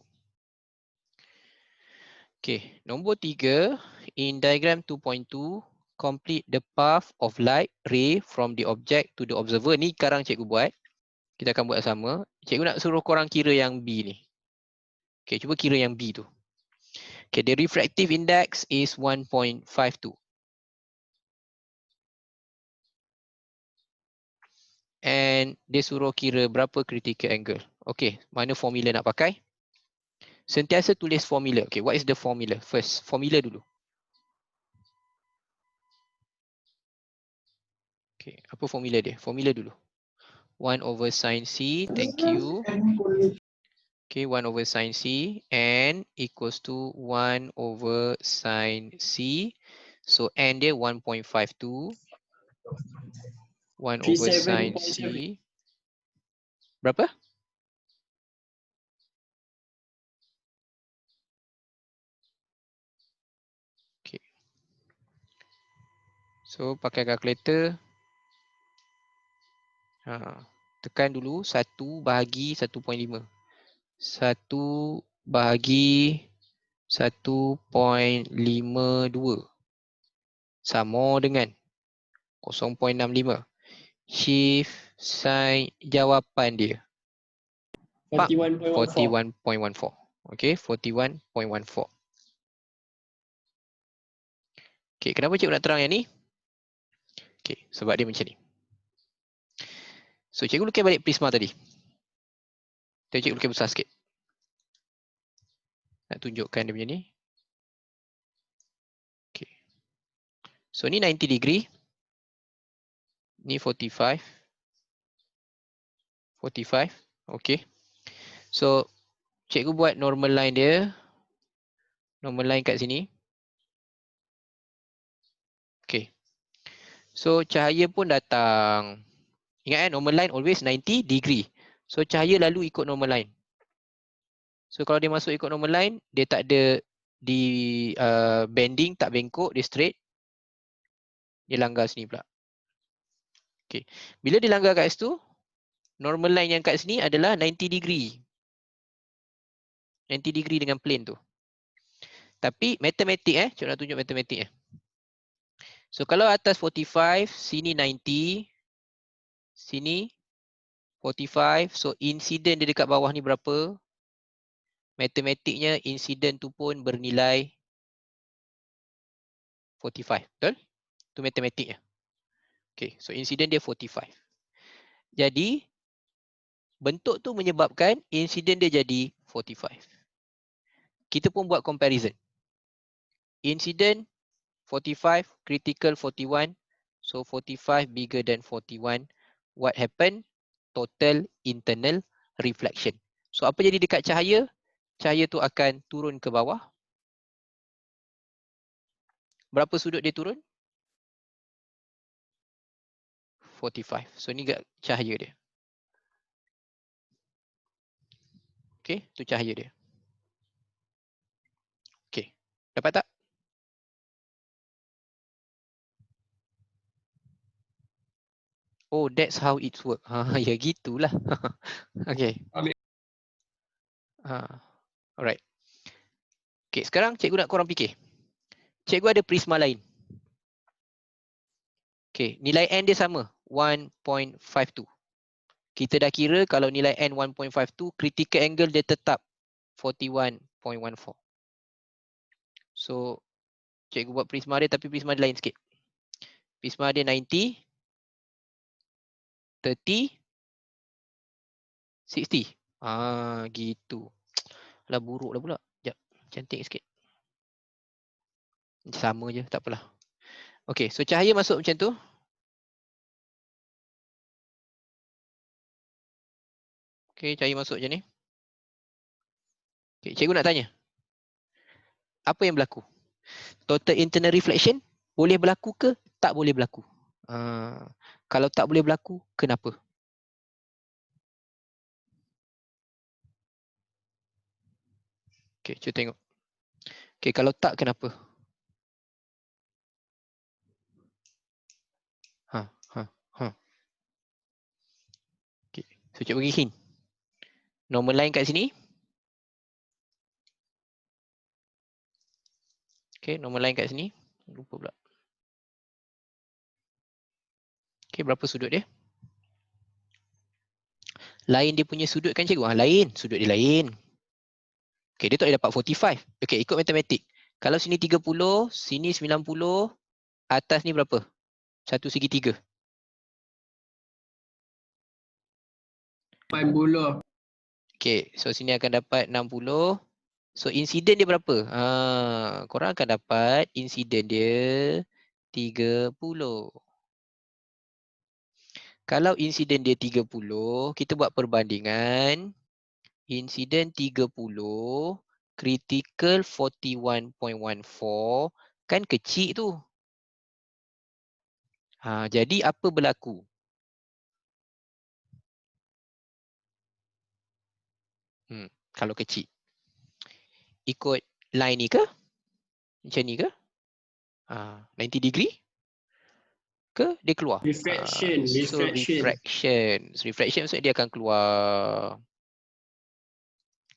Okay, nombor 3, in diagram 2.2, complete the path of light ray from the object to the observer. Ni sekarang cikgu buat. Kita akan buat sama. Cikgu nak suruh korang kira yang B ni. Okay, cuba kira yang B tu. Okay, the refractive index is 1.52. And dia suruh kira berapa critical angle. Okay, mana formula nak pakai? Sentiasa tulis formula. Okay, what is the formula? First, formula dulu. Okay, apa formula dia? Formula dulu. 1 over sin C, thank you. Okay, 1 over sin C and equals to 1 over sin C. So n dia 1.52. 1 over sin C. Berapa? Okay. So pakai kalkulator. Tekan dulu 1 bahagi 1.5. 1 bahagi 1.52 sama dengan 0.65. Shift sign jawapan dia. 41.14. Okay, 41.14. Okay, kenapa cikgu nak terang yang ni? Okay, sebab dia macam ni. So cikgu lukis balik prisma tadi. Tapi cikgu lukis besar sikit. Nak tunjukkan dia punya ni. Okay. So ni 90 degree. Ni 45. 45. Okay. So cikgu buat normal line dia. Normal line kat sini. Okay. So cahaya pun datang. Ingat normal line always 90 degree. So cahaya lalu ikut normal line. So kalau dia masuk ikut normal line, dia tak ada di bending tak bengkok, dia straight. Dia langgar sini pula. Okay. Bila dia langgar kat situ, normal line yang kat sini adalah 90 degree. 90 degree dengan plane tu. Tapi matematik cikgu nak tunjuk matematik So kalau atas 45, sini 90, sini 45, so insiden dia dekat bawah ni berapa? Matematiknya insiden tu pun bernilai 45, betul? Tu matematiknya. Okay, so insiden dia 45. Jadi bentuk tu menyebabkan insiden dia jadi 45. Kita pun buat comparison. Insiden 45, critical 41. So 45 bigger than 41. What happened? Total internal reflection. So apa jadi dekat cahaya? Cahaya tu akan turun ke bawah. Berapa sudut dia turun? 45. So ni cahaya dia. Okay, tu cahaya dia. Okay, dapat tak? Oh, that's how it works. Ya gitulah. Okay. Alright. Okay, sekarang cikgu nak korang fikir. Cikgu ada prisma lain. Okay, nilai N dia sama. 1.52. Kita dah kira kalau nilai N 1.52, critical angle dia tetap 41.14. So, cikgu buat prisma dia tapi prisma dia lain sikit. Prisma dia 90, 30, 60. Gitu. Alah buruk lah pula. Sekejap, cantik sikit. Sama je, tak apalah. Okay, so cahaya masuk macam tu. Okay, cahaya masuk macam ni. Okay, cikgu nak tanya. Apa yang berlaku? Total internal reflection boleh berlaku ke tak boleh berlaku? Kalau tak boleh berlaku, kenapa? Okay, cuba tengok. Okay, kalau tak, kenapa? Okay, so cikgu bagi hint. Normal line kat sini. Okay, normal line kat sini. Lupa pula. Okay, berapa sudut dia? Lain dia punya sudut kan cikgu? Lain. Sudut dia lain. Okay, dia tak boleh dapat 45. Okay, ikut matematik. Kalau sini 30, sini 90, atas ni berapa? 1/3. 80. Okay, so sini akan dapat 60. So insiden dia berapa? Korang akan dapat insiden dia 30. Kalau insiden dia 30, kita buat perbandingan. Insiden 30, critical 41.14, kan kecil tu. Jadi apa berlaku? Kalau kecil. Ikut line ni ke? Macam ni ke? 90 degree? Ke dia keluar? Refraction. So refraction. So, refraction maksudnya dia akan keluar.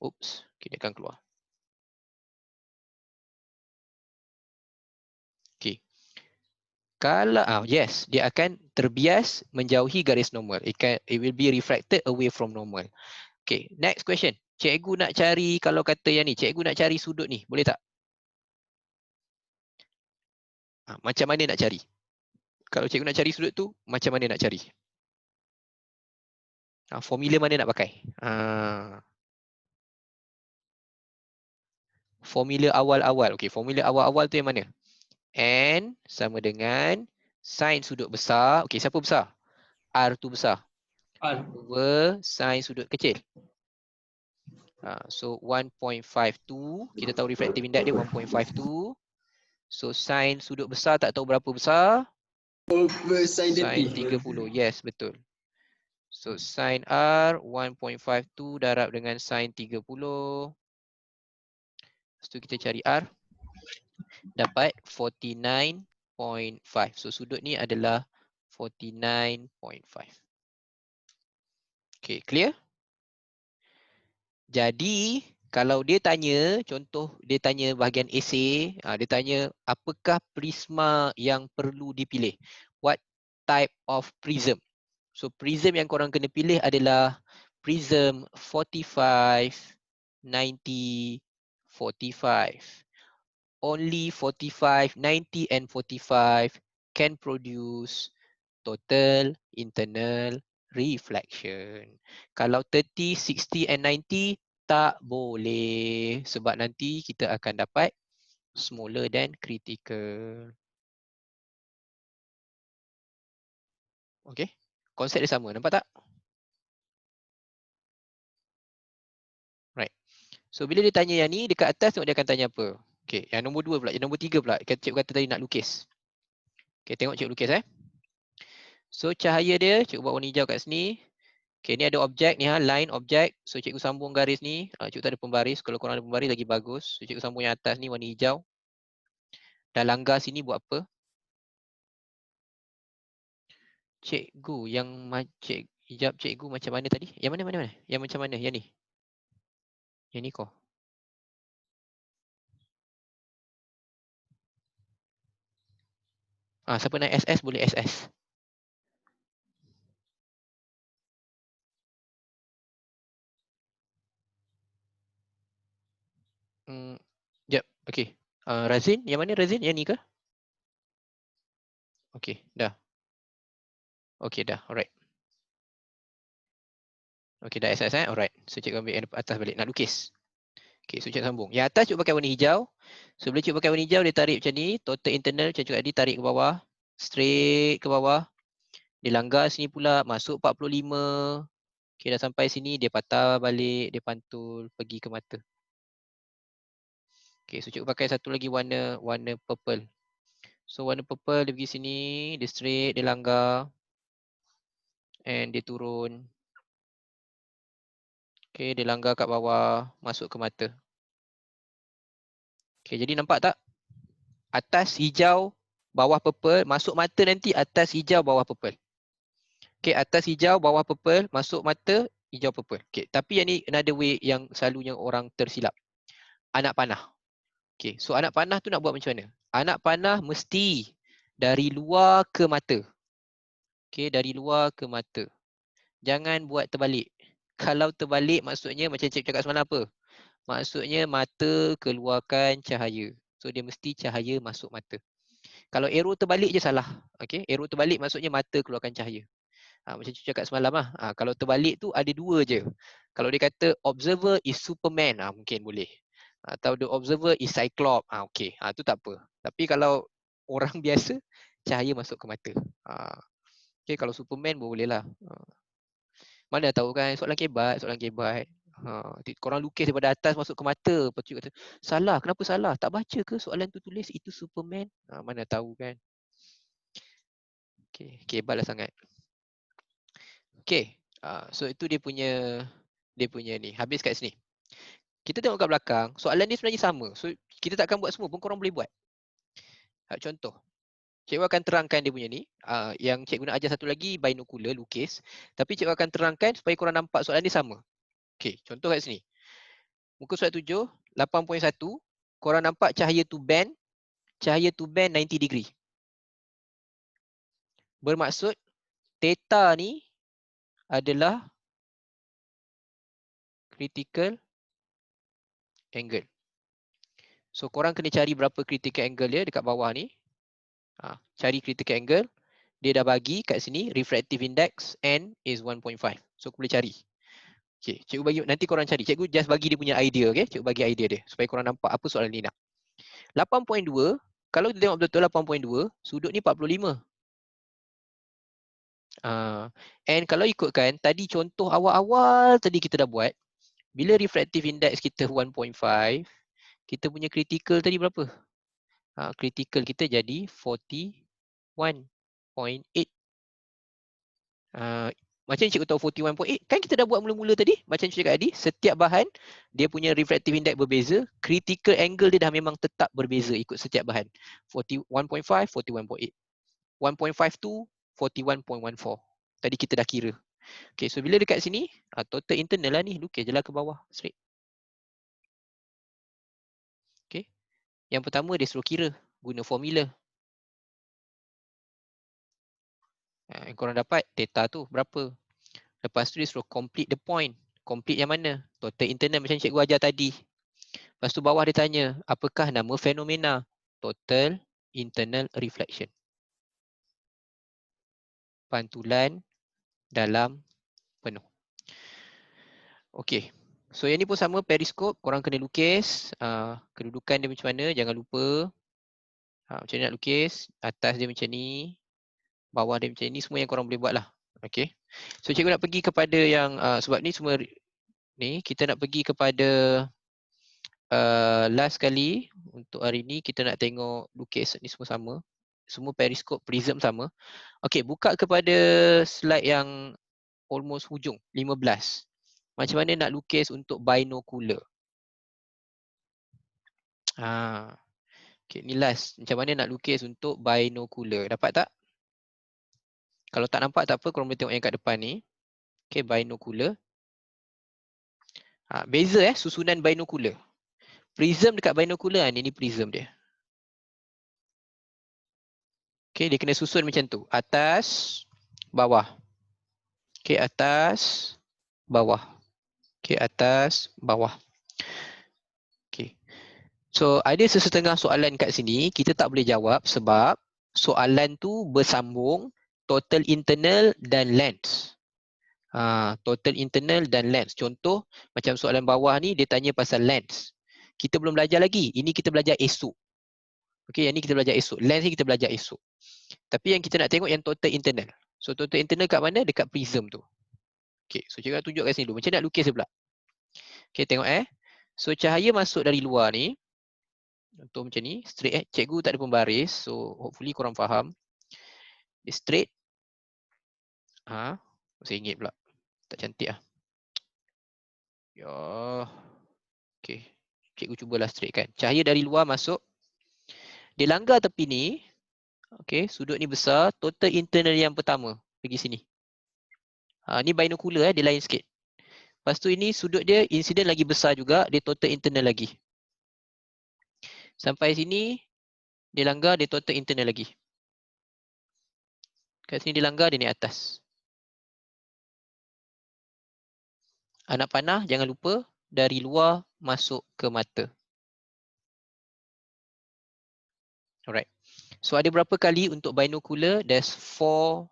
Oops. Okay, dia akan keluar. Okay. Kalau yes, dia akan terbias menjauhi garis normal. It will be refracted away from normal. Okay, next question. Cikgu nak cari, kalau kata yang ni, cikgu nak cari sudut ni, boleh tak? Macam mana nak cari? Kalau cikgu nak cari sudut tu, macam mana nak cari? Formula mana nak pakai? Formula awal-awal. Okay, formula awal-awal tu yang mana? N sama dengan sin sudut besar. Okay, siapa besar? R tu besar. R. Over sin sudut kecil. So 1.52, kita tahu refractive index dia 1.52. So sin sudut besar tak tahu berapa besar. Over sin 30. Sin 30, yes betul. So sin R 1.52 darab dengan sin 30. Lepas tu kita cari R. Dapat 49.5. So sudut ni adalah 49.5. Okay, clear? Jadi kalau dia tanya, contoh dia tanya bahagian esei, dia tanya apakah prisma yang perlu dipilih? What type of prism? So prism yang korang kena pilih adalah prism 45, 90, 45. Only 45, 90 and 45 can produce total internal reflection. Kalau 30, 60 and 90 tak boleh sebab nanti kita akan dapat smaller than critical. Okay, konsep dia sama, nampak tak? Right. So bila dia tanya yang ni dekat atas tengok dia akan tanya apa. Okay, yang nombor 2 pula, yang nombor 3 pula. Cikgu kata tadi nak lukis. Okay, tengok cikgu lukis So cahaya dia, cikgu buat warna hijau kat sini. Okay, ni ada objek ni line objek. So cikgu sambung garis ni. Cikgu tak ada pembaris. Kalau korang ada pembaris lagi bagus. So cikgu sambung yang atas ni warna hijau. Dan langgar sini buat apa? Cikgu yang hijab cikgu macam mana tadi? Yang mana? Yang macam mana? Yang ni. Yang ni kau. Siapa nak SS boleh SS. Jap, okey. Razin, yang mana Razin? Yang ni ke? Okey, dah. Okey, dah. Alright. Okey, dah SS Alright. So cikgu ambil yang atas balik nak lukis. Okey, so cikgu sambung. Yang atas cikgu pakai warna hijau. So bila cikgu pakai warna hijau dia tarik macam ni, total internal cikgu tadi tarik ke bawah, straight ke bawah. Dia langgar sini pula, masuk 45. Okey, dah sampai sini dia patah balik, dia pantul pergi ke mata. Okay, so cikgu pakai satu lagi warna purple. So warna purple dia pergi sini, dia straight, dia langgar. And dia turun. Okay, dia langgar kat bawah, masuk ke mata. Okay, jadi nampak tak? Atas hijau, bawah purple, masuk mata nanti atas hijau, bawah purple. Okay, atas hijau, bawah purple, masuk mata, hijau purple. Okay, tapi yang ni another way yang selalunya orang tersilap. Anak panah. Okay, so anak panah tu nak buat macam mana? Anak panah mesti dari luar ke mata. Okay, dari luar ke mata. Jangan buat terbalik. Kalau terbalik maksudnya macam cikgu cakap semalam apa? Maksudnya mata keluarkan cahaya. So dia mesti cahaya masuk mata. Kalau arrow terbalik je salah. Okay, arrow terbalik maksudnya mata keluarkan cahaya. Macam cikgu cakap semalam lah. Kalau terbalik tu ada dua je. Kalau dia kata observer is Superman, mungkin boleh. Atau the observer is Cyclops, okay. Tu tak apa. Tapi kalau orang biasa, cahaya masuk ke mata. Okay, kalau Superman boleh lah. Mana tahu kan, soalan kebat. Korang lukis daripada atas masuk ke mata. Lepas tu kata, salah, kenapa salah? Tak baca ke soalan tu tulis itu Superman? Mana tahu kan. Okay, kebat lah sangat. Okay, so itu dia punya ni. Habis kat sini. Kita tengok kat belakang, soalan ni sebenarnya sama. So kita takkan buat semua pun korang boleh buat. Contoh, cikgu akan terangkan dia punya ni. Yang cikgu nak ajar satu lagi, binocular, lukis. Tapi cikgu akan terangkan supaya korang nampak soalan ni sama. Okay, contoh kat sini. Muka surat 7, 8.1. Korang nampak cahaya tu bend 90 degree. Bermaksud, theta ni adalah critical angle. So korang kena cari berapa critical angle dia dekat bawah ni. Cari critical angle. Dia dah bagi kat sini refractive index N is 1.5. So boleh cari. Okay, cikgu bagi nanti korang cari. Cikgu just bagi dia punya idea, okay? Cikgu bagi idea dia supaya korang nampak apa soalan ni nak. 8.2, kalau kita tengok betul 8.2, sudut ni 45. And kalau ikutkan tadi contoh awal-awal tadi kita dah buat, bila refractive index kita 1.5, kita punya critical tadi berapa? Critical kita jadi 41.8. Macam cikgu tahu 41.8, kan kita dah buat mula-mula tadi. Macam cikgu cakap tadi, setiap bahan dia punya refractive index berbeza, critical angle dia dah memang tetap berbeza ikut setiap bahan. 41.5, 41.8. 1.52, 41.14. Tadi kita dah kira. Okay, so bila dekat sini, total internal lah ni, lukis je lah ke bawah, straight. Okay. Yang pertama dia suruh kira, guna formula. Yang korang dapat data tu berapa. Lepas tu dia suruh complete the point. Complete yang mana? Total internal macam cikgu ajar tadi. Lepas tu bawah dia tanya, apakah nama fenomena? Total internal reflection. Pantulan dalam penuh. Okey. So yang ni pun sama, periskop. Korang kena lukis. Kedudukan dia macam mana, jangan lupa. Macam ni nak lukis. Atas dia macam ni. Bawah dia macam ni. Semua yang korang boleh buat lah. Okey. So cikgu nak pergi kepada yang, sebab ni semua ni, kita nak pergi kepada last kali untuk hari ni. Kita nak tengok lukis ni semua sama. Semua periskop, prism sama. Okey, buka kepada slide yang almost hujung, 15. Macam mana nak lukis untuk binocular? Okay, ni last. Macam mana nak lukis untuk binocular? Dapat tak? Kalau tak nampak tak apa, korang boleh tengok yang kat depan ni. Okay, binocular. Beza susunan binocular. Prism dekat binocular ni prism dia. Okay, dia kena susun macam tu. Atas, bawah. Okay, atas, bawah. Okay, atas, bawah. Okay. So, ada sesetengah soalan kat sini, kita tak boleh jawab sebab soalan tu bersambung total internal dan length. Total internal dan length. Contoh, macam soalan bawah ni, dia tanya pasal length. Kita belum belajar lagi. Ini kita belajar esok. Okay, yang ni kita belajar esok. Length ni kita belajar esok. Tapi yang kita nak tengok yang total internal. So, total internal kat mana? Dekat prism tu. Okay, so cikgu nak tunjuk kat sini dulu. Macam nak lukis dia pula. Okay, tengok So, cahaya masuk dari luar ni. Contoh macam ni, straight Cikgu tak ada pembaris. So, hopefully korang faham. Dia straight. Saya ingat pula. Tak cantik lah. Ya. Okay. Cikgu cubalah straight kan. Cahaya dari luar masuk. Dia langgar tepi ni. Okay, sudut ni besar. Total internal yang pertama. Pergi sini. Ni binocular dia lain sikit. Lepas tu ini sudut dia insiden lagi besar juga. Dia total internal lagi. Sampai sini. Dia langgar, dia total internal lagi. Kat sini dia langgar, dia ni atas. Anak panah jangan lupa. Dari luar masuk ke mata. Alright. So ada berapa kali untuk binocular? There's 4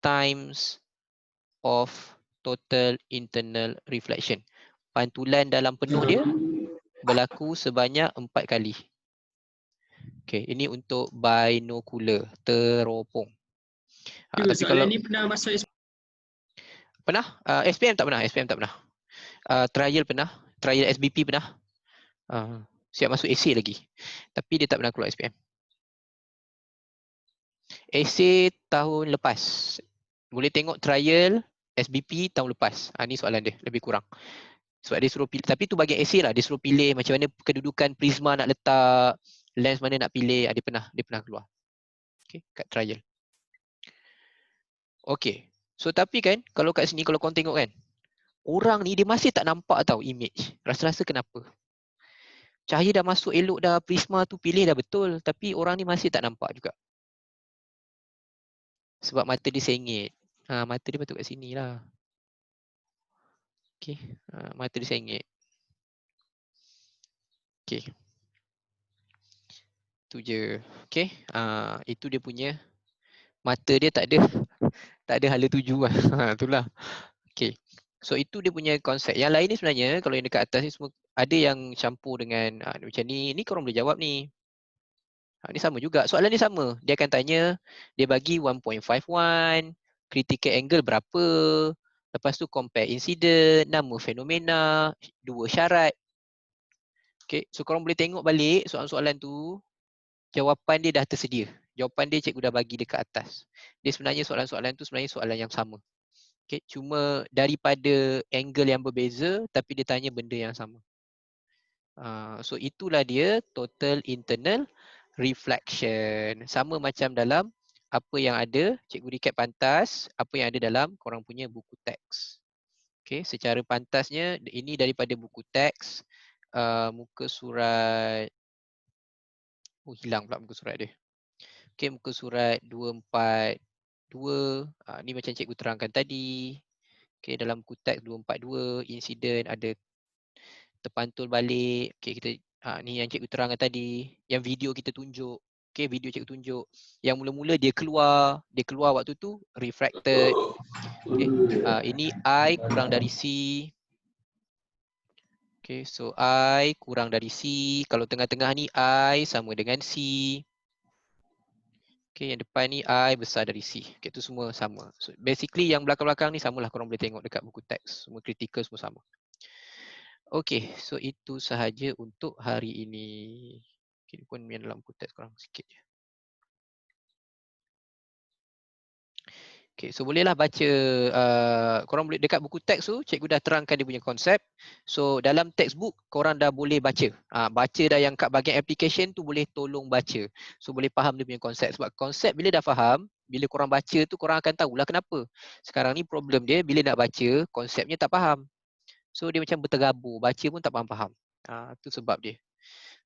times of total internal reflection. Pantulan dalam penuh dia berlaku sebanyak 4 kali. Okay, ini untuk binocular, teropong. Tapi kalau ni pernah masuk pernah? SPM tak pernah, SPM tak pernah. Trial pernah, trial SBP pernah. Siap masuk essay lagi. Tapi dia tak pernah keluar SPM. Essay tahun lepas. Boleh tengok trial SBP tahun lepas. Ni soalan dia, lebih kurang. Sebab dia suruh pilih, tapi tu bagian essay lah. Dia suruh pilih macam mana kedudukan prisma nak letak, lens mana nak pilih. Dia pernah keluar. Okay, kat trial. Okay. So tapi kan, kalau kat sini kalau korang tengok kan, orang ni dia masih tak nampak tau image. Rasa-rasa kenapa? Cahaya dah masuk elok dah, prisma tu pilih dah betul. Tapi orang ni masih tak nampak juga. Sebab mata dia sengit. Mata dia patut kat sini lah. Okay. Mata dia sengit. Okay. Tu je. Okay. Itu dia punya. Mata dia tak ada hala tuju lah. Itulah. Okay. So itu dia punya konsep. Yang lain ni sebenarnya, kalau yang dekat atas ni semua ada yang campur dengan macam ni. Ni korang boleh jawab ni. Ni sama juga. Soalan ni sama. Dia akan tanya, dia bagi 1.51, critical angle berapa, lepas tu compare incident, nama fenomena, 2 syarat. Okay, so korang boleh tengok balik soalan-soalan tu, jawapan dia dah tersedia. Jawapan dia cikgu dah bagi dekat atas. Dia sebenarnya soalan-soalan tu sebenarnya soalan yang sama. Okay, cuma daripada angle yang berbeza tapi dia tanya benda yang sama. So itulah dia total internal reflection. Sama macam dalam apa yang ada, cikgu recap pantas, apa yang ada dalam korang punya buku teks. Okay, secara pantasnya ini daripada buku teks, muka surat, hilang pula muka surat dia. Okay, muka surat 242, ni macam cikgu terangkan tadi. Okay, dalam buku teks 242, insiden ada terpantul balik. Okay, kita ni yang cikgu terangkan tadi, yang video kita tunjuk. Okay, video cikgu tunjuk. Yang mula-mula dia keluar waktu tu refracted. Okay, ini I kurang dari C. Okay, so I kurang dari C. Kalau tengah-tengah ni I sama dengan C. Okay, yang depan ni I besar dari C. Okay, itu semua sama. So basically yang belakang-belakang ni samalah, korang boleh tengok dekat buku teks. Semua kritikal semua sama. Okay, so itu sahaja untuk hari ini. Okay, pun yang dalam buku teks korang sikit je. Okay, so bolehlah baca, korang boleh dekat buku teks tu, cikgu dah terangkan dia punya konsep. So dalam textbook, korang dah boleh baca. Baca dah yang kat bahagian application tu boleh tolong baca. So boleh faham dia punya konsep. Sebab konsep bila dah faham, bila korang baca tu korang akan tahulah kenapa. Sekarang ni problem dia, bila nak baca, konsepnya tak faham. So dia macam berterabur, baca pun tak faham-faham. Itu sebab dia.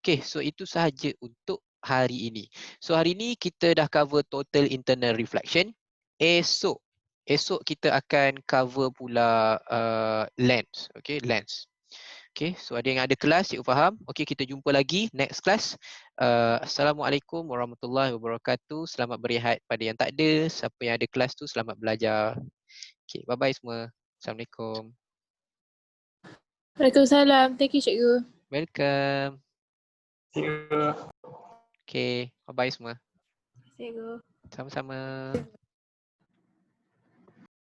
Okay, so itu sahaja untuk hari ini. So hari ini kita dah cover total internal reflection. Esok kita akan cover pula lens. Okay, lens. Okay, so ada yang ada kelas, cikgu faham. Okay, kita jumpa lagi next class. Assalamualaikum warahmatullahi wabarakatuh. Selamat berehat pada yang tak ada. Siapa yang ada kelas tu, selamat belajar. Okay, bye-bye semua. Assalamualaikum. Waalaikumsalam. Thank you, cikgu. Welcome. Okay, bye-bye semua. Cikgu. Sama-sama.